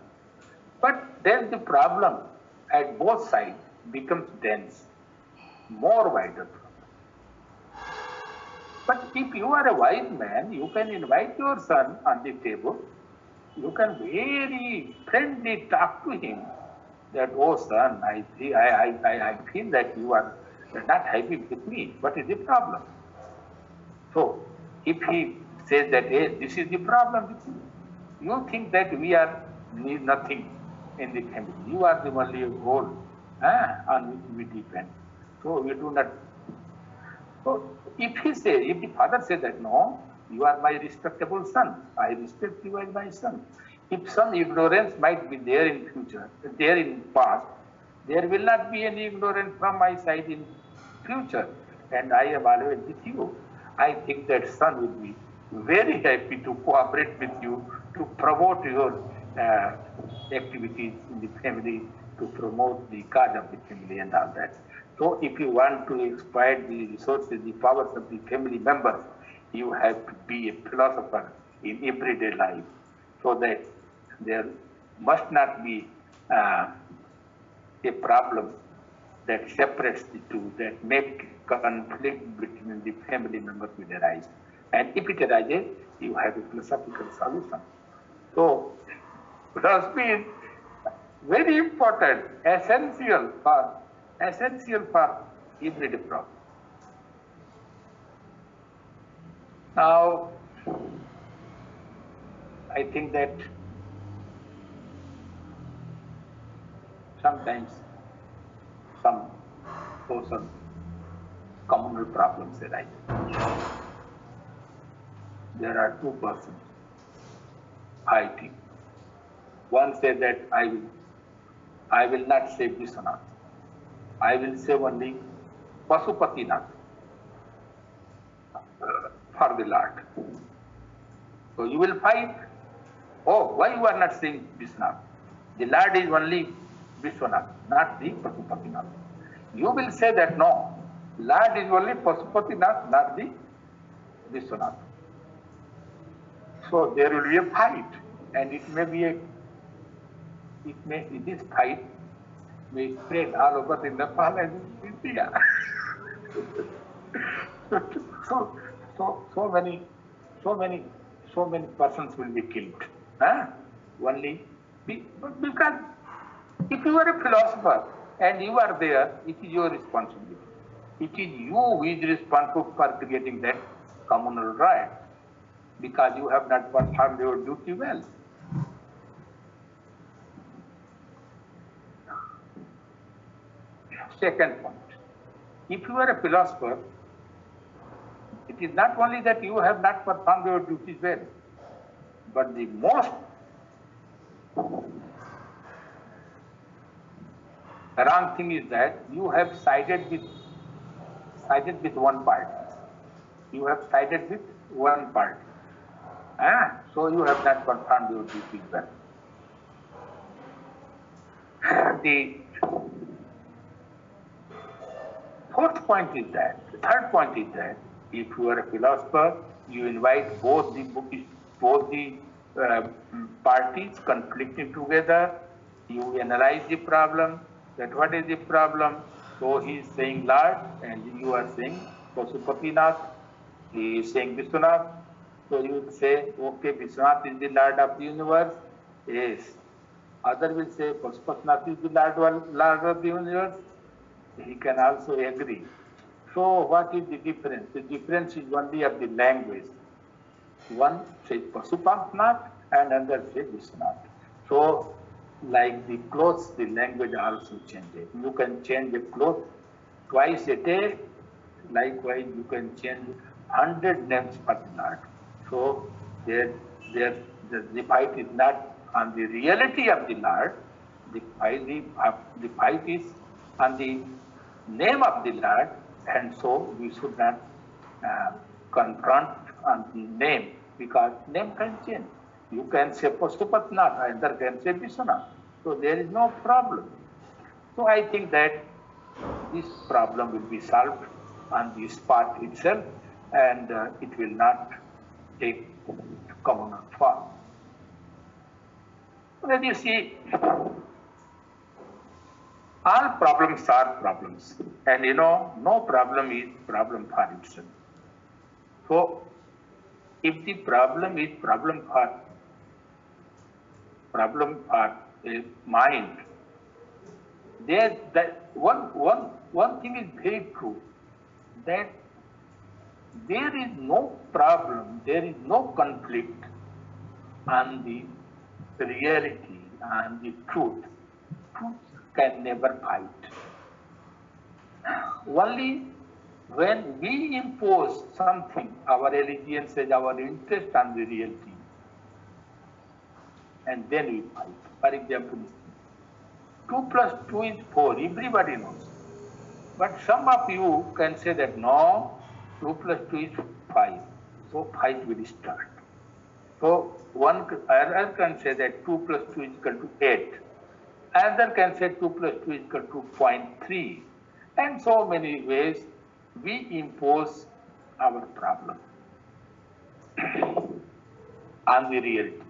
But then the problem at both sides becomes dense, more wider. But if you are a wise man, you can invite your son on the table, you can very friendly talk to him that, oh son, I feel that you are not happy with me. What is the problem? So if he says that, hey, this is the problem with you, you think that we are need nothing in the family. You are the only whole on which we depend. So we do not. So if the father says that, no, you are my respectable son, I respect you as my son. If some ignorance might be there in future, there in past, there will not be any ignorance from my side in future, and I am always with you. I think that son will be very happy to cooperate with you to promote your activities in the family, to promote the cause of the family and all that. So if you want to exploit the resources, the powers of the family members, you have to be a philosopher in everyday life, so that there must not be a problem that separates the two, that make conflict between the family members will arise. And if it arises, you have a philosophical solution. So philosophy is very important, essential for everyday problem. Now, I think that sometimes some communal problems arise. There are two persons fighting. One says that I will not say Vishwanath. I will say only Pasupatinath for the Lord. So you will fight. Oh, why you are not saying Vishwanath? The Lord is only Vishwanath, not the Pasupatinath. You will say that no, Lord is only Pasupatinath, not the Vishwanath. So there will be a fight, and this fight may spread all over the Nepal and India. so many persons will be killed. Only because if you are a philosopher and you are there, it is your responsibility. It is you who is responsible for creating that communal riot, because you have not performed your duty well. Second point, if you are a philosopher, it is not only that you have not performed your duties well, but the most wrong thing is that you have sided with one party. You have sided with one party. So you have not performed your duties well. The third point is that if you are a philosopher, you invite both the parties conflicting together. You analyze the problem. That what is the problem? So he is saying Lord, and you are saying Pasupatinath. He is saying Vishwanath. So you will say, okay, Vishwanath is the Lord of the universe. Yes. Other will say Pasupatinath is the Lord of the universe. He can also agree. So what is the difference? The difference is only of the language. One says Pasupatinath and another says Vishwanath. So like the clothes, the language also changes. You can change a cloth twice a day. Likewise, you can change 100 names for the Lord. So the fight is not on the reality of the Lord. The fight is on the name of the Lord, and so we should not confront on the name, because name can change. You can say Pasupatinath, either can say Vishwanath. So there is no problem. So I think that this problem will be solved on the spot itself, and it will not take communal form. When you see, all problems are problems, and no problem is problem for itself. So if the problem is problem for a mind, that one thing is very true, that there is no problem, there is no conflict on the reality and the truth. Truth can never fight. Only when we impose something, our religion says our interest on the reality, and then we fight. For example, 2 plus 2 is 4, everybody knows. But some of you can say that no, 2 plus 2 is 5. So fight will start. So another can say that 2 plus 2 is equal to 8. Another can say 2 plus 2 is equal to 0.3. And so many ways we impose our problem on the reality.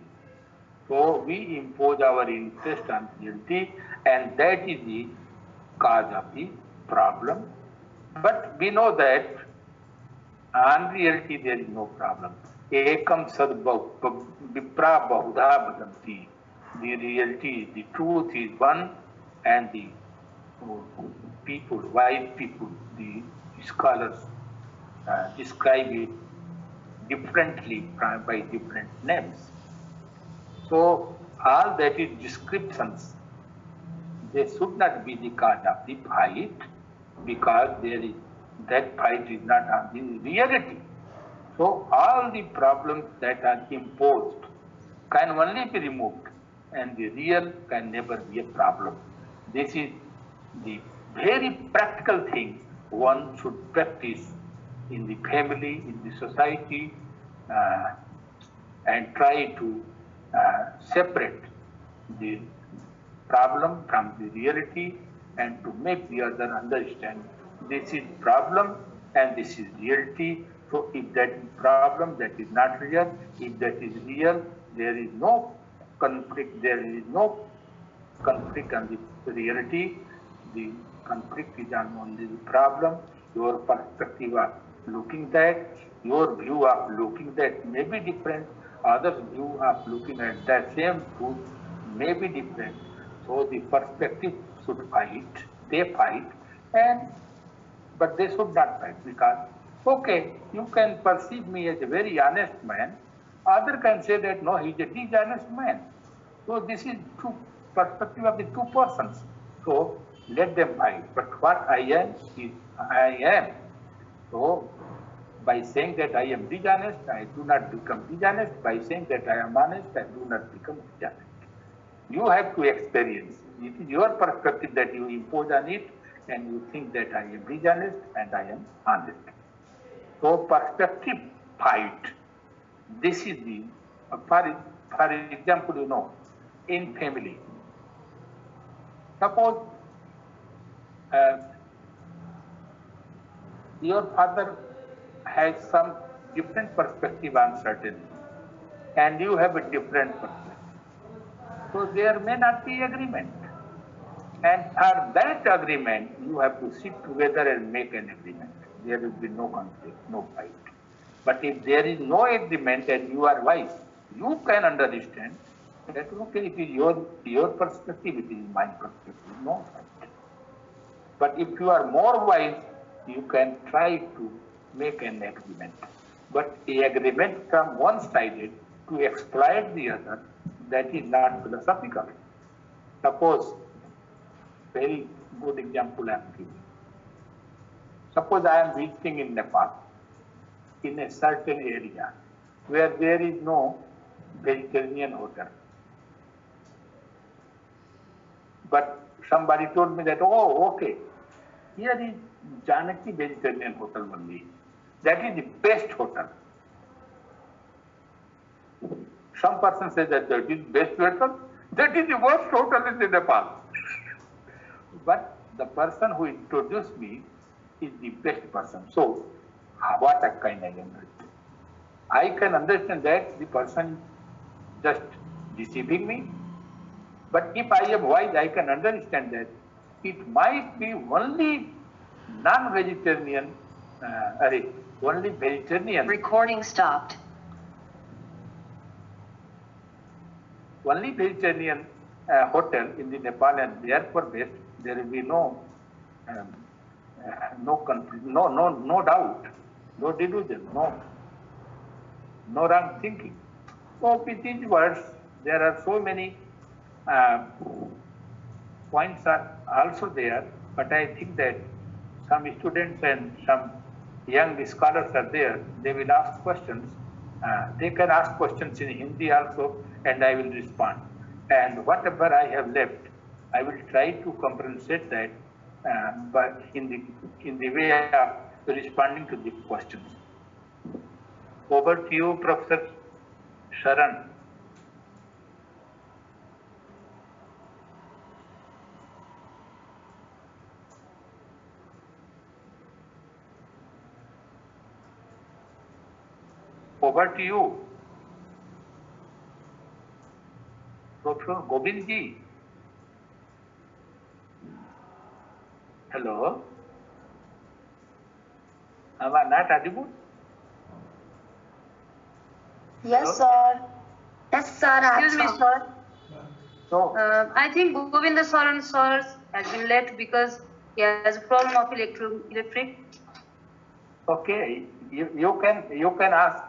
So we impose our interest on reality, and that is the cause of the problem. But we know that on reality there is no problem. Ekam sad vipra bahudha vadanti. The reality, the truth is one, and the people, wise people, the scholars describe it differently by different names. So all that is descriptions. They should not be the cause of the fight, because that fight is not on the reality. So all the problems that are imposed can only be removed, and the real can never be a problem. This is the very practical thing one should practice in the family, in the society, and try to separate the problem from the reality, and to make the other understand this is problem and this is reality. So if that is problem, that is not real. If that is real, there is no conflict. There is no conflict on the reality. The conflict is on only the problem. Your perspective of looking that, your view of looking that may be different. Others' view of looking at that same truth may be different. So the perspective should fight. They fight, but they should not fight, because okay, you can perceive me as a very honest man. Other can say that no, he is a dishonest man. So this is two perspective of the two persons. So let them fight. But what I am is I am. So by saying that I am dishonest, I do not become dishonest. By saying that I am honest, I do not become dishonest. You have to experience. It is your perspective that you impose on it, and you think that I am dishonest and I am honest. So perspective fight. This is the, for example, you know, in family. Suppose your father has some different perspective on certain things, and you have a different perspective. So there may not be agreement. And for that agreement, you have to sit together and make an agreement. There will be no conflict, no fight. But if there is no agreement and you are wise, you can understand that, okay, it is your perspective, it is my perspective, no fight. But if you are more wise, you can try to make an agreement. But an agreement from one-sided to exploit the other, that is not philosophical. Suppose, very good example I am giving. Suppose I am visiting in Nepal, in a certain area where there is no vegetarian hotel. But somebody told me that, oh, okay, here is Janaki vegetarian hotel only. That is the best hotel. Some person says that that is best hotel. That is the worst hotel in Nepal. But the person who introduced me is the best person. So, what a kind I understand. I can understand that the person just deceiving me. But if I am wise, I can understand that it might be only non-vegetarian, only vegetarian. Recording stopped. Only vegetarian hotel in the Nepal, and therefore best. There will be no conflict, no doubt no delusion, no wrong thinking. So with these words, there are so many points are also there, but I think that some students and some young scholars are there. They will ask questions. They can ask questions in Hindi also, and I will respond. And whatever I have left, I will try to compensate that, but in the way of responding to the questions. Over to you, Professor Sharan. Over to you, Professor Govind ji. Hello. Am I not audible? Yes, Hello? sir. Yes, sir. Excuse me, sir. So, I think Govinda Saran sir has been late because he has a problem of electric. okay, you can ask.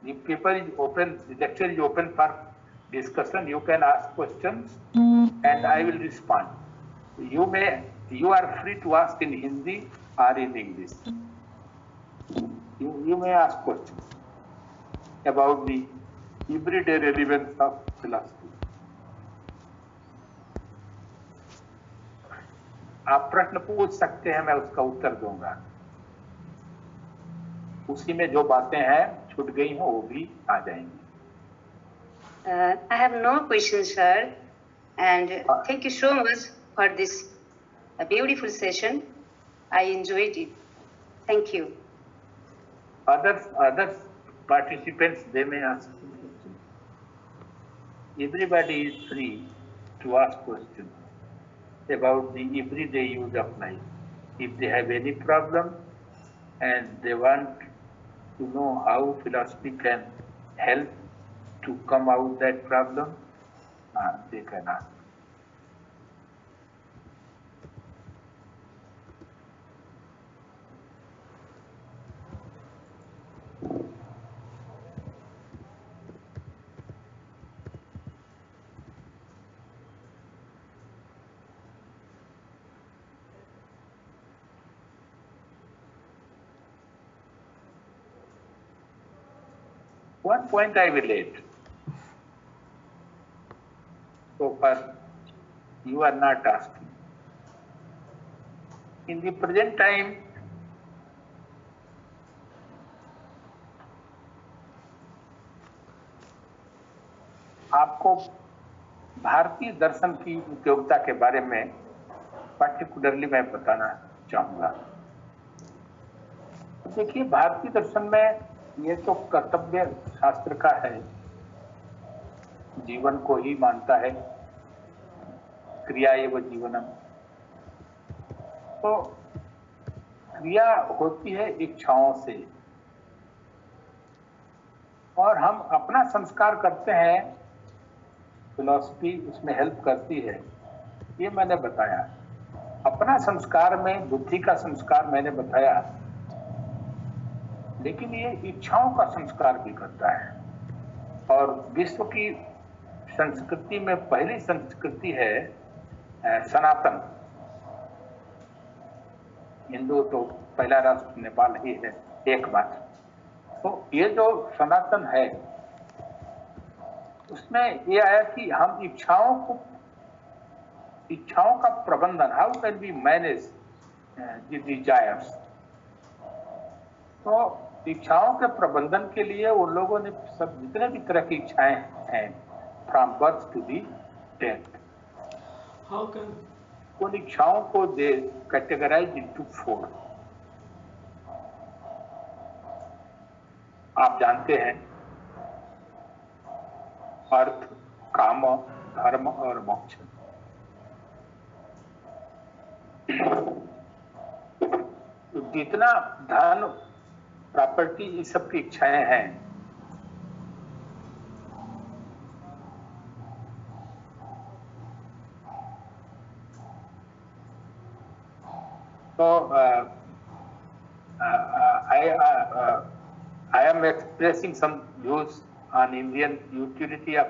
The paper is open. The lecture is open for discussion. You can ask questions, and I will respond. You are free to ask in Hindi or in English. You may ask questions about the everyday relevance of philosophy. आप प्रश्न पूछ सकते हैं, मैं उसका उत्तर दूंगा. उसी में जो बातें हैं छूट गई हो वो भी आ जाएंगी. I have no questions, sir, and thank you so much for this beautiful session. I enjoyed it. Thank you. Other participants, they may ask questions. Everybody is free to ask questions about the everyday use of life. If they have any problem and they want to know how philosophy can help to come out that problem, they can ask. One point I will add. So far, you are not asking. In the present time, आपको भारतीय दर्शन की उपयोगिता के बारे में particularly मैं बताना चाहूँगा. देखिए, भारतीय दर्शन में ये तो कर्तव्य शास्त्र का है, जीवन को ही मानता है, क्रिया एवं जीवनम. तो क्रिया होती है इच्छाओं से, और हम अपना संस्कार करते हैं, फिलॉसफी उसमें हेल्प करती है. ये मैंने बताया. अपना संस्कार में बुद्धि का संस्कार मैंने बताया, लेकिन ये इच्छाओं का संस्कार भी करता है. और विश्व की संस्कृति में पहली संस्कृति है सनातन. हिंदू तो पहला राष्ट्र नेपाल ही है एकमात्र. तो ये जो सनातन है, उसमें ये आया कि हम इच्छाओं का प्रबंधन, how can be manage the desires. तो इच्छाओं के प्रबंधन के लिए उन लोगों ने सब जितने भी तरह की इच्छाएं हैं, from birth to the death, उन इच्छाओं को दे कैटेगराइज इनटू 4. आप जानते हैं, अर्थ, काम, धर्म और मोक्ष. जितना धन, प्रॉपर्टी, ये सब की इच्छाएं हैं, तो expressing some views on Indian utility of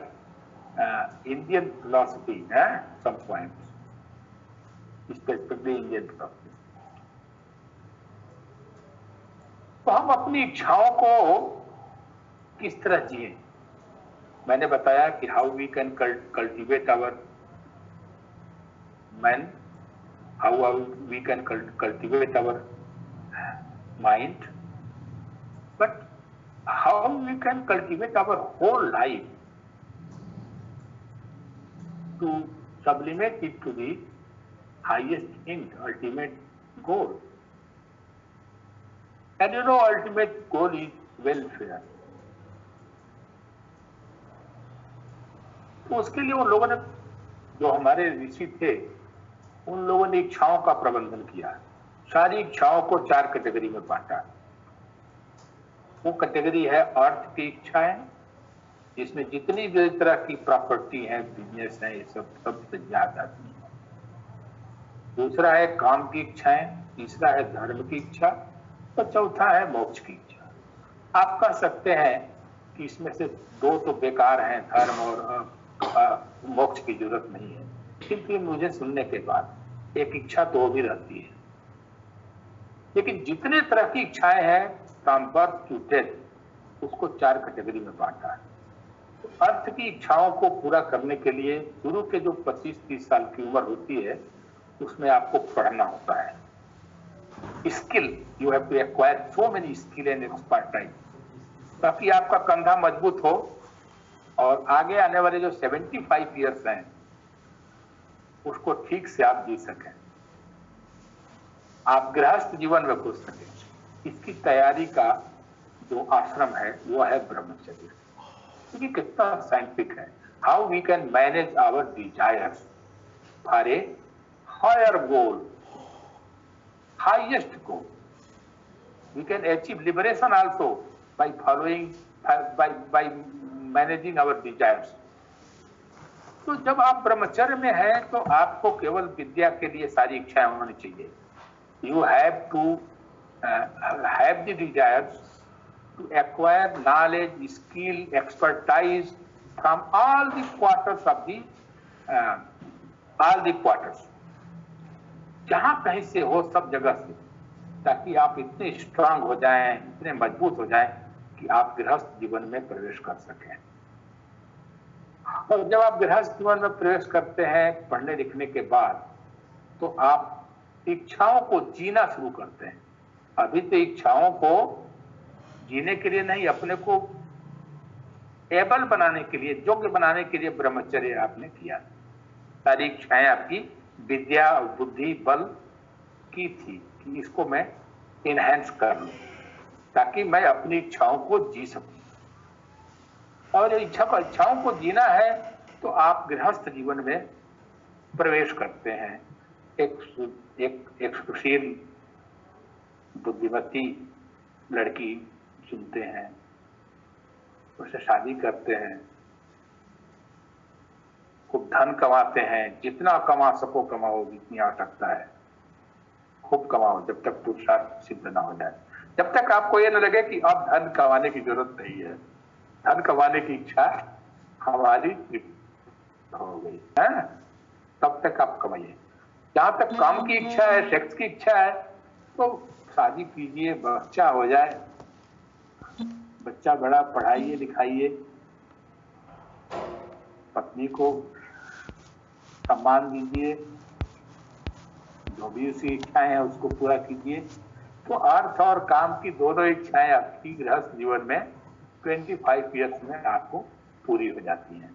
Indian philosophy, some points, specifically Indian philosophy. तो हम अपनी इच्छाओं को किस तरह जिए? मैंने बताया कि how we can cultivate our man, how we can cultivate our mind, but how we can cultivate our whole life to sublimate it to the highest end, ultimate goal. And you know, ultimate goal is welfare. तो उसके लिए उन लोगों ने, जो हमारे ऋषि थे, उन लोगों ने इच्छाओं का प्रबंधन किया। सारी इच्छाओं को 4 कैटेगरी में बांटा। वो कैटेगरी है अर्थ की इच्छाएं, जिसमें जितनी भी तरह की प्रॉपर्टी है, बिजनेस है, ये सब ज्यादा आती है। दूसरा है काम की इच्छाएं, तीसरा है धर्म की इच्छा, और चौथा है मोक्ष की इच्छा। आप कह सकते हैं कि इसमें से 2 तो बेकार हैं, धर्म और मोक्ष की जरूरत नहीं है, किंतु मुझे सुनने के बाद एक इच्छा तो भी रहती है। लेकिन जितने तरह की इच्छाएं हैं, फ्रॉम बर्थ टू डेथ, उसको 4 कैटेगरी में बांटा है। अर्थ की इच्छाओं को पूरा करने के लिए शुरू के जो 25-30 साल की उम्र होती है, उसमें आपको पढ़ना होता है। Skill, you have to acquire so many skill and expertise, ताकि आपका कंधा मजबूत हो और आगे आने वाले जो 75 ईयर्स हैं उसको ठीक से आप जी सकें, आप गृहस्थ जीवन में घुस सकें। इसकी तैयारी का जो आश्रम है वो है ब्रह्मचर्य। क्योंकि कितना साइंटिफिक है, how we can manage our desires for a higher goal, highest goal. We can achieve liberation also by following, by managing our desires. तो जब आप ब्रह्मचर्य में हैं तो आपको केवल विद्या के लिए सारी इच्छाएं होनी चाहिए। You have to have the desires to acquire knowledge, skill, expertise from all the quarters of the quarters, जहां कहीं से हो, सब जगह से, ताकि आप इतने स्ट्रांग हो जाएं, इतने मजबूत हो जाएं कि आप गृहस्थ जीवन में प्रवेश कर सकें। और जब आप गृहस्थ जीवन में प्रवेश करते हैं पढ़ने लिखने के बाद, तो आप इच्छाओं को जीना शुरू करते हैं। अभी तो इच्छाओं को जीने के लिए नहीं, अपने को एबल बनाने के लिए, योग्य बनाने के लिए ब्रह्मचर्य आपने किया। सारी इच्छाएं आपकी विद्या और बुद्धि बल की थी कि इसको मैं इनहेंस कर लूं, ताकि मैं अपनी इच्छाओं को जी सकूं। और इच्छाओं को जीना है तो आप गृहस्थ जीवन में प्रवेश करते हैं। एक सुशील बुद्धिमती लड़की चुनते हैं, उससे शादी करते हैं, खूब धन कमाते हैं, जितना कमा सको कमाओ, जितनी आवश्यकता है खूब कमाओ, जब तक पुरुषार्थ सिद्ध ना हो जाए, जब तक आपको ये न लगे कि अब धन कमाने की जरूरत नहीं है, धन कमाने की इच्छा हमारी हो गई है, तब तक आप कमाइए। जहां तक काम की इच्छा है, सेक्स की इच्छा है, तो शादी कीजिए, बच्चा हो जाए, बच्चा बड़ा पढ़ाइए लिखाइए, पत्नी को सम्मान दीजिए, जो भी उसकी इच्छाएं हैं उसको पूरा कीजिए। तो अर्थ और काम की दोनों इच्छाएं आपकी गृहस्थ जीवन में 25 ईयर्स में आपको पूरी हो जाती हैं।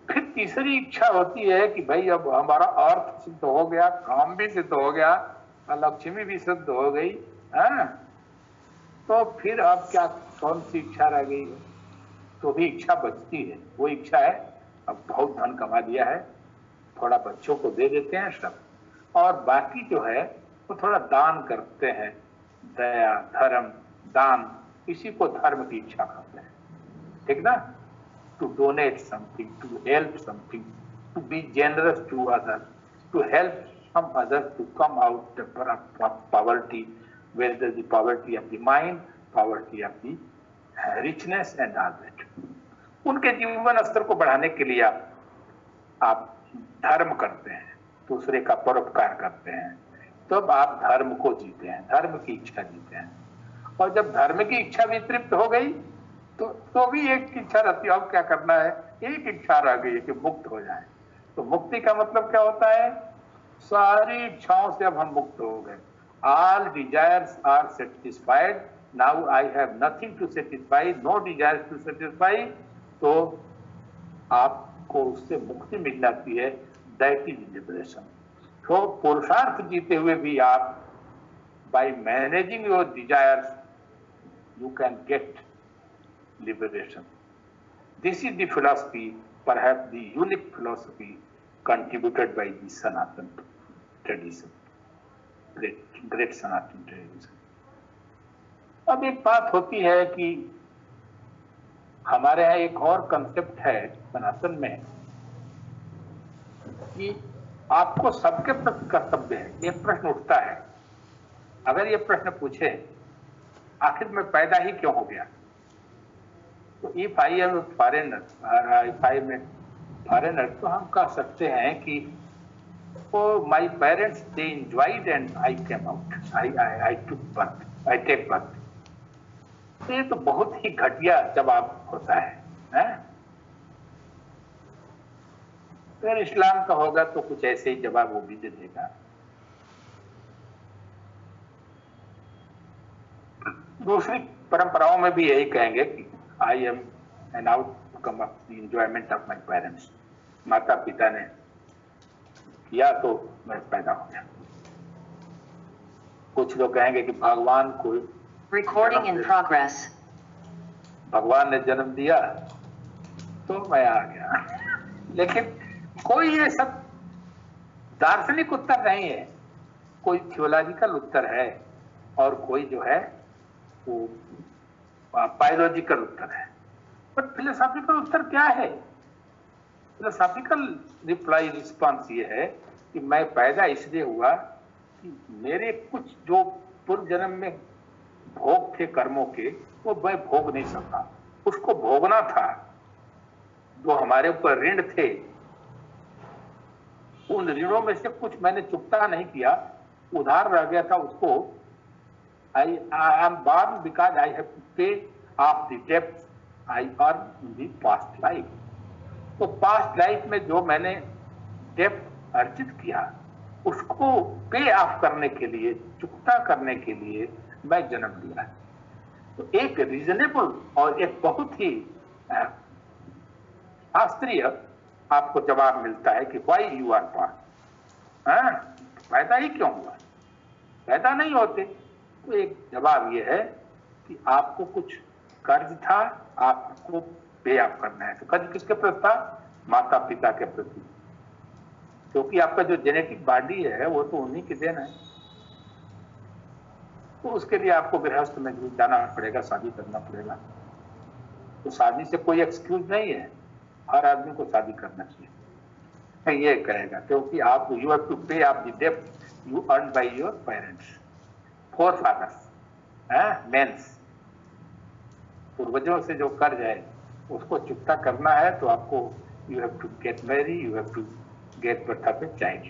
फिर तीसरी इच्छा होती है कि भाई अब हमारा अर्थ सिद्ध हो गया, काम भी सिद्ध हो गया, लक्ष्मी भी सिद्ध हो गई, तो फिर अब क्या, कौन सी इच्छा रह गई है? तो भी इच्छा बचती है। वो इच्छा है, अब बहुत धन कमा दिया है, थोड़ा बच्चों को दे देते हैं सब, और बाकी जो है वो थोड़ा दान करते हैं, दया, धर्म, दान, इसी को धर्म की इच्छा कहते हैं, ठीक ना? To donate something, to help something, to be generous to others, to help some others to come out from poverty, whether the poverty of the mind, poverty of the richness and all that. उनके जीवन स्तर को बढ़ाने के लिए आप धर्म करते हैं, दूसरे का परोपकार करते हैं, तो अब आप धर्म को जीते हैं, धर्म की इच्छा जीते हैं। और जब धर्म की इच्छा भी तृप्त हो गई तो भी एक इच्छा रहती है, अब क्या करना है, एक इच्छा रह गई है कि मुक्त हो जाए। तो मुक्ति का मतलब क्या होता है, सारी इच्छाओं से अब हम मुक्त हो गए। All desires are satisfied, now I have nothing to satisfy, no desires to satisfy. तो आपको उससे मुक्ति मिल जाती है, दैट इज लिबरेशन। तो पुरुषार्थ जीते हुए भी आप by managing your desires you can get liberation. This is the philosophy, perhaps the unique philosophy contributed by the Sanatan tradition, great Sanatan tradition. अब एक बात होती है कि हमारे यहाँ एक और कंसेप्ट है सनातन में कि आपको सबके प्रति कर्तव्य है। एक प्रश्न उठता है, अगर ये प्रश्न पूछे आखिर मैं पैदा ही क्यों हो गया, तो if I am foreigner, if I am foreigner, तो हम कह सकते हैं कि oh my parents they enjoyed and I came out, I took birth, I take birth. ये तो बहुत ही घटिया जवाब होता है। अगर इस्लाम का होगा तो कुछ ऐसे ही जवाब वो भी दे देगा। दूसरी परंपराओं में भी यही कहेंगे कि I am an outcome of the enjoyment of my parents, माता पिता ने किया तो मैं पैदा हो गया। कुछ लोग कहेंगे कि भगवान को Recording in progress. भगवान ने जन्म दिया तो मैं आ गया। लेकिन कोई ये सब दार्शनिक उत्तर नहीं है, कोई थियोलॉजिकल उत्तर है और कोई जो है वो बायोलॉजिकल उत्तर है। बट फिलोसॉफिकल उत्तर क्या है? फिलोसॉफिकल रिप्लाई रिस्पॉन्स ये है कि मैं पैदा इसलिए हुआ कि मेरे कुछ जो पूर्व जन्म में भोग थे कर्मों के, वो मैं भोग नहीं सकता, उसको भोगना था। जो हमारे ऊपर ऋण थे, उन ऋणों में से कुछ मैंने चुकता नहीं किया, उधार रह गया था, उसको I am born because I have to pay off the debts I earned in the past life. तो पास्ट लाइफ में जो मैंने डेब्ट अर्जित किया, उसको पे ऑफ करने के लिए, चुकता करने के लिए मैं जन्म लिया। तो एक रीजनेबल और एक बहुत ही शास्त्रीय आपको जवाब मिलता है कि व्हाई यू आर बॉर्न, पैदा ही क्यों हुआ, पैदा नहीं होते। तो एक जवाब यह है कि आपको कुछ कर्ज था, आपको पे ऑफ करना है। तो कर्ज किसके प्रति था? माता पिता के प्रति, क्योंकि आपका जो जेनेटिक बॉडी है वो तो उन्हीं की देन है। तो उसके लिए आपको गृहस्थ में जाना पड़ेगा, शादी करना पड़ेगा। तो शादी से कोई एक्सक्यूज नहीं है, हर आदमी को शादी करना चाहिए, ये कहेगा, क्योंकि आप you have to pay off the डेब्ट you earn by your parents, forefathers, mens, पूर्वजों से जो कर्ज है उसको चुकता करना है। तो आपको you have to get marry, you have to get birth of a child,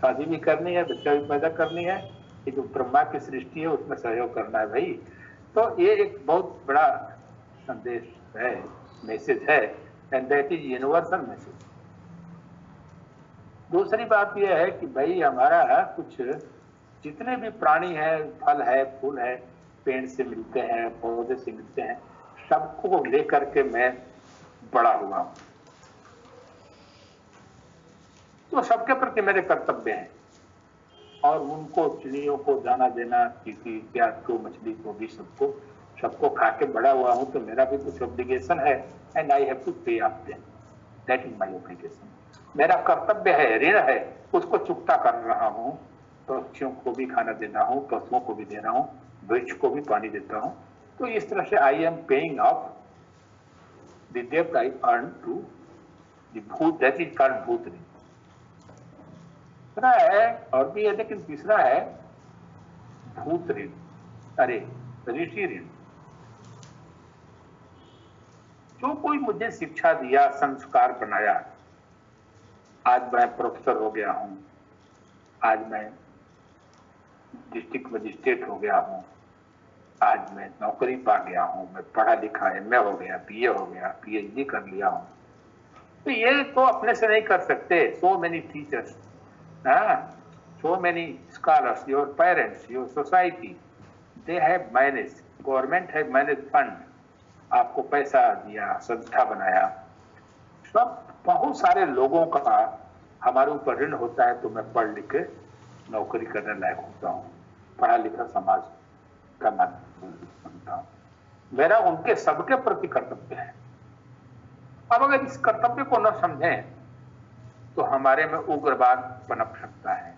शादी भी करनी है, बच्चा भी पैदा करनी है। ये जो ब्रह्मा की सृष्टि है उसमें सहयोग करना है भाई। तो ये एक बहुत बड़ा संदेश है, मैसेज है, and that is universal message. दूसरी बात यह है कि भाई हमारा कुछ जितने भी प्राणी हैं, फल है, फूल है, पेड़ से मिलते हैं, पौधे से मिलते हैं, सबको लेकर के मैं बड़ा हुआ हूं। तो सबके प्रति मेरे कर्तव्य हैं और उनको, चिड़ियों को दाना देना, किसी प्याज को, मछली को भी, सबको खा के बड़ा हुआ हूं। तो मेरा भी कुछ ऑब्लिगेशन है, and I have to pay of them, that is my obligation. मेरा कर्तव्य है, ऋण है, उसको चुकता कर रहा हूं। पक्षियों को भी खाना देना हूं, पशुओं को भी दे रहा हूं, वृक्ष को भी पानी देता हूं। तो इस तरह से I am paying off the डेब्ट आई अर्न टू द भूत, दैट इज कॉल्ड भूत ऋण। तीसरा है, और भी है, लेकिन तीसरा है भूत ऋण, अरे ऋषि ऋण। जो कोई मुझे शिक्षा दिया, संस्कार बनाया, आज मैं प्रोफेसर हो गया हूं, आज मैं डिस्ट्रिक्ट मजिस्ट्रेट हो गया हूं, आज मैं नौकरी पा गया हूं, मैं पढ़ा लिखा एमए हो गया, बीए हो गया, पीएचडी कर लिया हूं, तो ये तो अपने से नहीं कर सकते। So many teachers, so many scholars, your parents, your society, they have managed, government have managed fund, आपको पैसा दिया, संस्था बनाया, सब बहुत सारे लोगों का हमारे ऊपर ऋण होता है। तो मैं पढ़ लिख के नौकरी करने लायक होता हूँ, पढ़ा लिखा समाज का नागरिक बनता हूँ। मेरा उनके सबके प्रति कर्तव्य है। अब अगर इस कर्तव्य को न समझें तो हमारे में उग्रवाद पनप सकता है।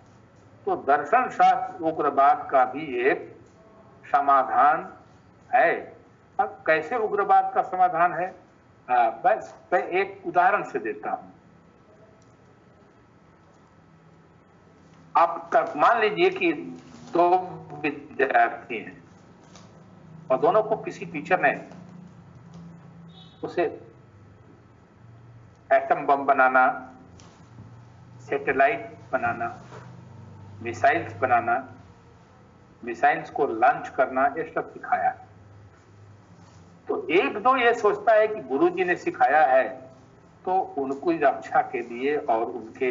तो दर्शन शास्त्र उग्रवाद का भी एक समाधान है। अब कैसे उग्रवाद का समाधान है, बस मैं एक उदाहरण से देता हूं। आप मान लीजिए कि दो विद्यार्थी हैं और दोनों को किसी टीचर ने उसे एटम बम बनाना, सैटेलाइट बनाना, मिसाइल्स बनाना, मिसाइल्स को लॉन्च करना, ये सब सिखाया। तो एक दो ये सोचता है कि गुरुजी ने सिखाया है तो उनको रक्षा के लिए और उनके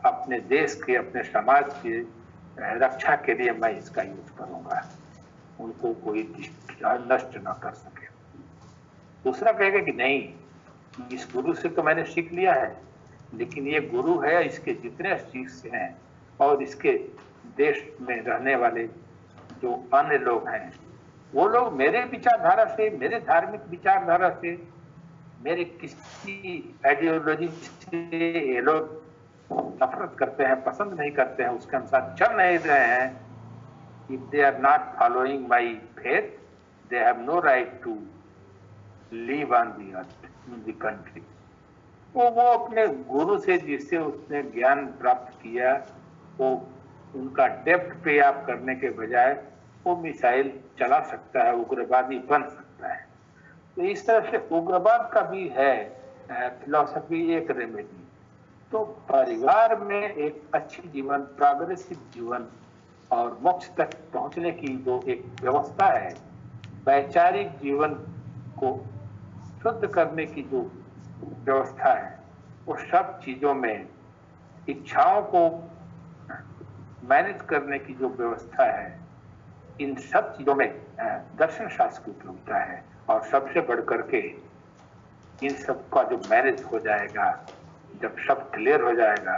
अपने देश के, अपने समाज के रक्षा के लिए मैं इसका यूज करूंगा, उनको कोई नष्ट न कर सके। दूसरा कहेगा कि नहीं, इस गुरु से तो मैंने सीख लिया है, लेकिन ये गुरु है, इसके जितने शिष्य हैं और इसके देश में रहने वाले जो अन्य लोग हैं, वो लोग मेरे विचारधारा से, मेरे धार्मिक विचारधारा से, मेरे किसी आइडियोलॉजी से ये लोग नफरत करते हैं, पसंद नहीं करते हैं, उसके अनुसार चल नहीं रहे हैं। If they are not following my faith, they have no right to live on the earth, in the country. वो अपने गुरु से जिससे उसने ज्ञान प्राप्त किया, वो उनका डेप्थ पे आप करने के बजाय वो मिसाइल चला सकता है, उग्रवादी बन सकता है। तो इस तरह से उग्रवाद का भी है फिलॉसफी एक रेमेडी। तो परिवार में एक अच्छी जीवन, प्रोग्रेसिव जीवन और मोक्ष तक पहुंचने की जो एक व्यवस्था है, वैचारिक जीवन को शुद्ध करने की जो व्यवस्था है, वो सब चीजों में इच्छाओं को मैनेज करने की जो व्यवस्था है, इन सब चीजों में दर्शन शास्त्र की उपयोगिता है। और सबसे बढ़कर के इन सब का जो मैनेज हो जाएगा, जब सब क्लियर हो जाएगा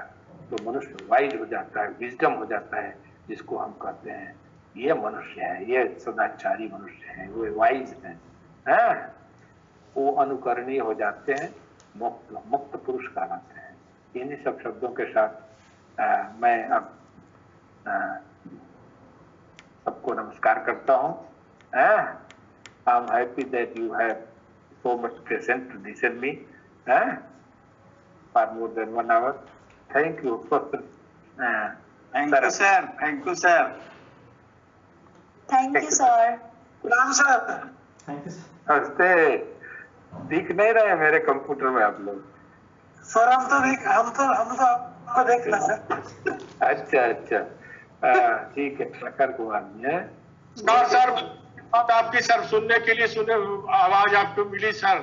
तो मनुष्य वाइज हो जाता है, विजडम हो जाता है, जिसको हम कहते हैं ये मनुष्य है, ये सदाचारी मनुष्य है, वो वाइज है, वो अनुकरणीय हो जाते हैं, मुक्त पुरुष कहलाते हैं। इन्हीं सब शब्दों के साथ मैं अब सबको नमस्कार करता हूँ। I am happy that you have so much present to listen me for more than 1 hour. Thank you. Thank you, sir. Thank you, sir. Thank you, sir. Ram, sir. नमस्ते। दिख नहीं रहे मेरे कंप्यूटर में आप लोग? सर हम तो आपको देख रहे सर। अच्छा, ठीक है। प्रखर कुमार जी है सर। अब आपकी सर सुनने के लिए आवाज आपको मिली सर,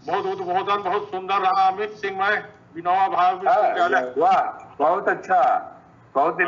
बहुत उद्बोधन बहुत सुंदर रहा। अमित सिंह मैं विनोबा भावे विश्वविद्यालय। वाह, बहुत अच्छा, बहुत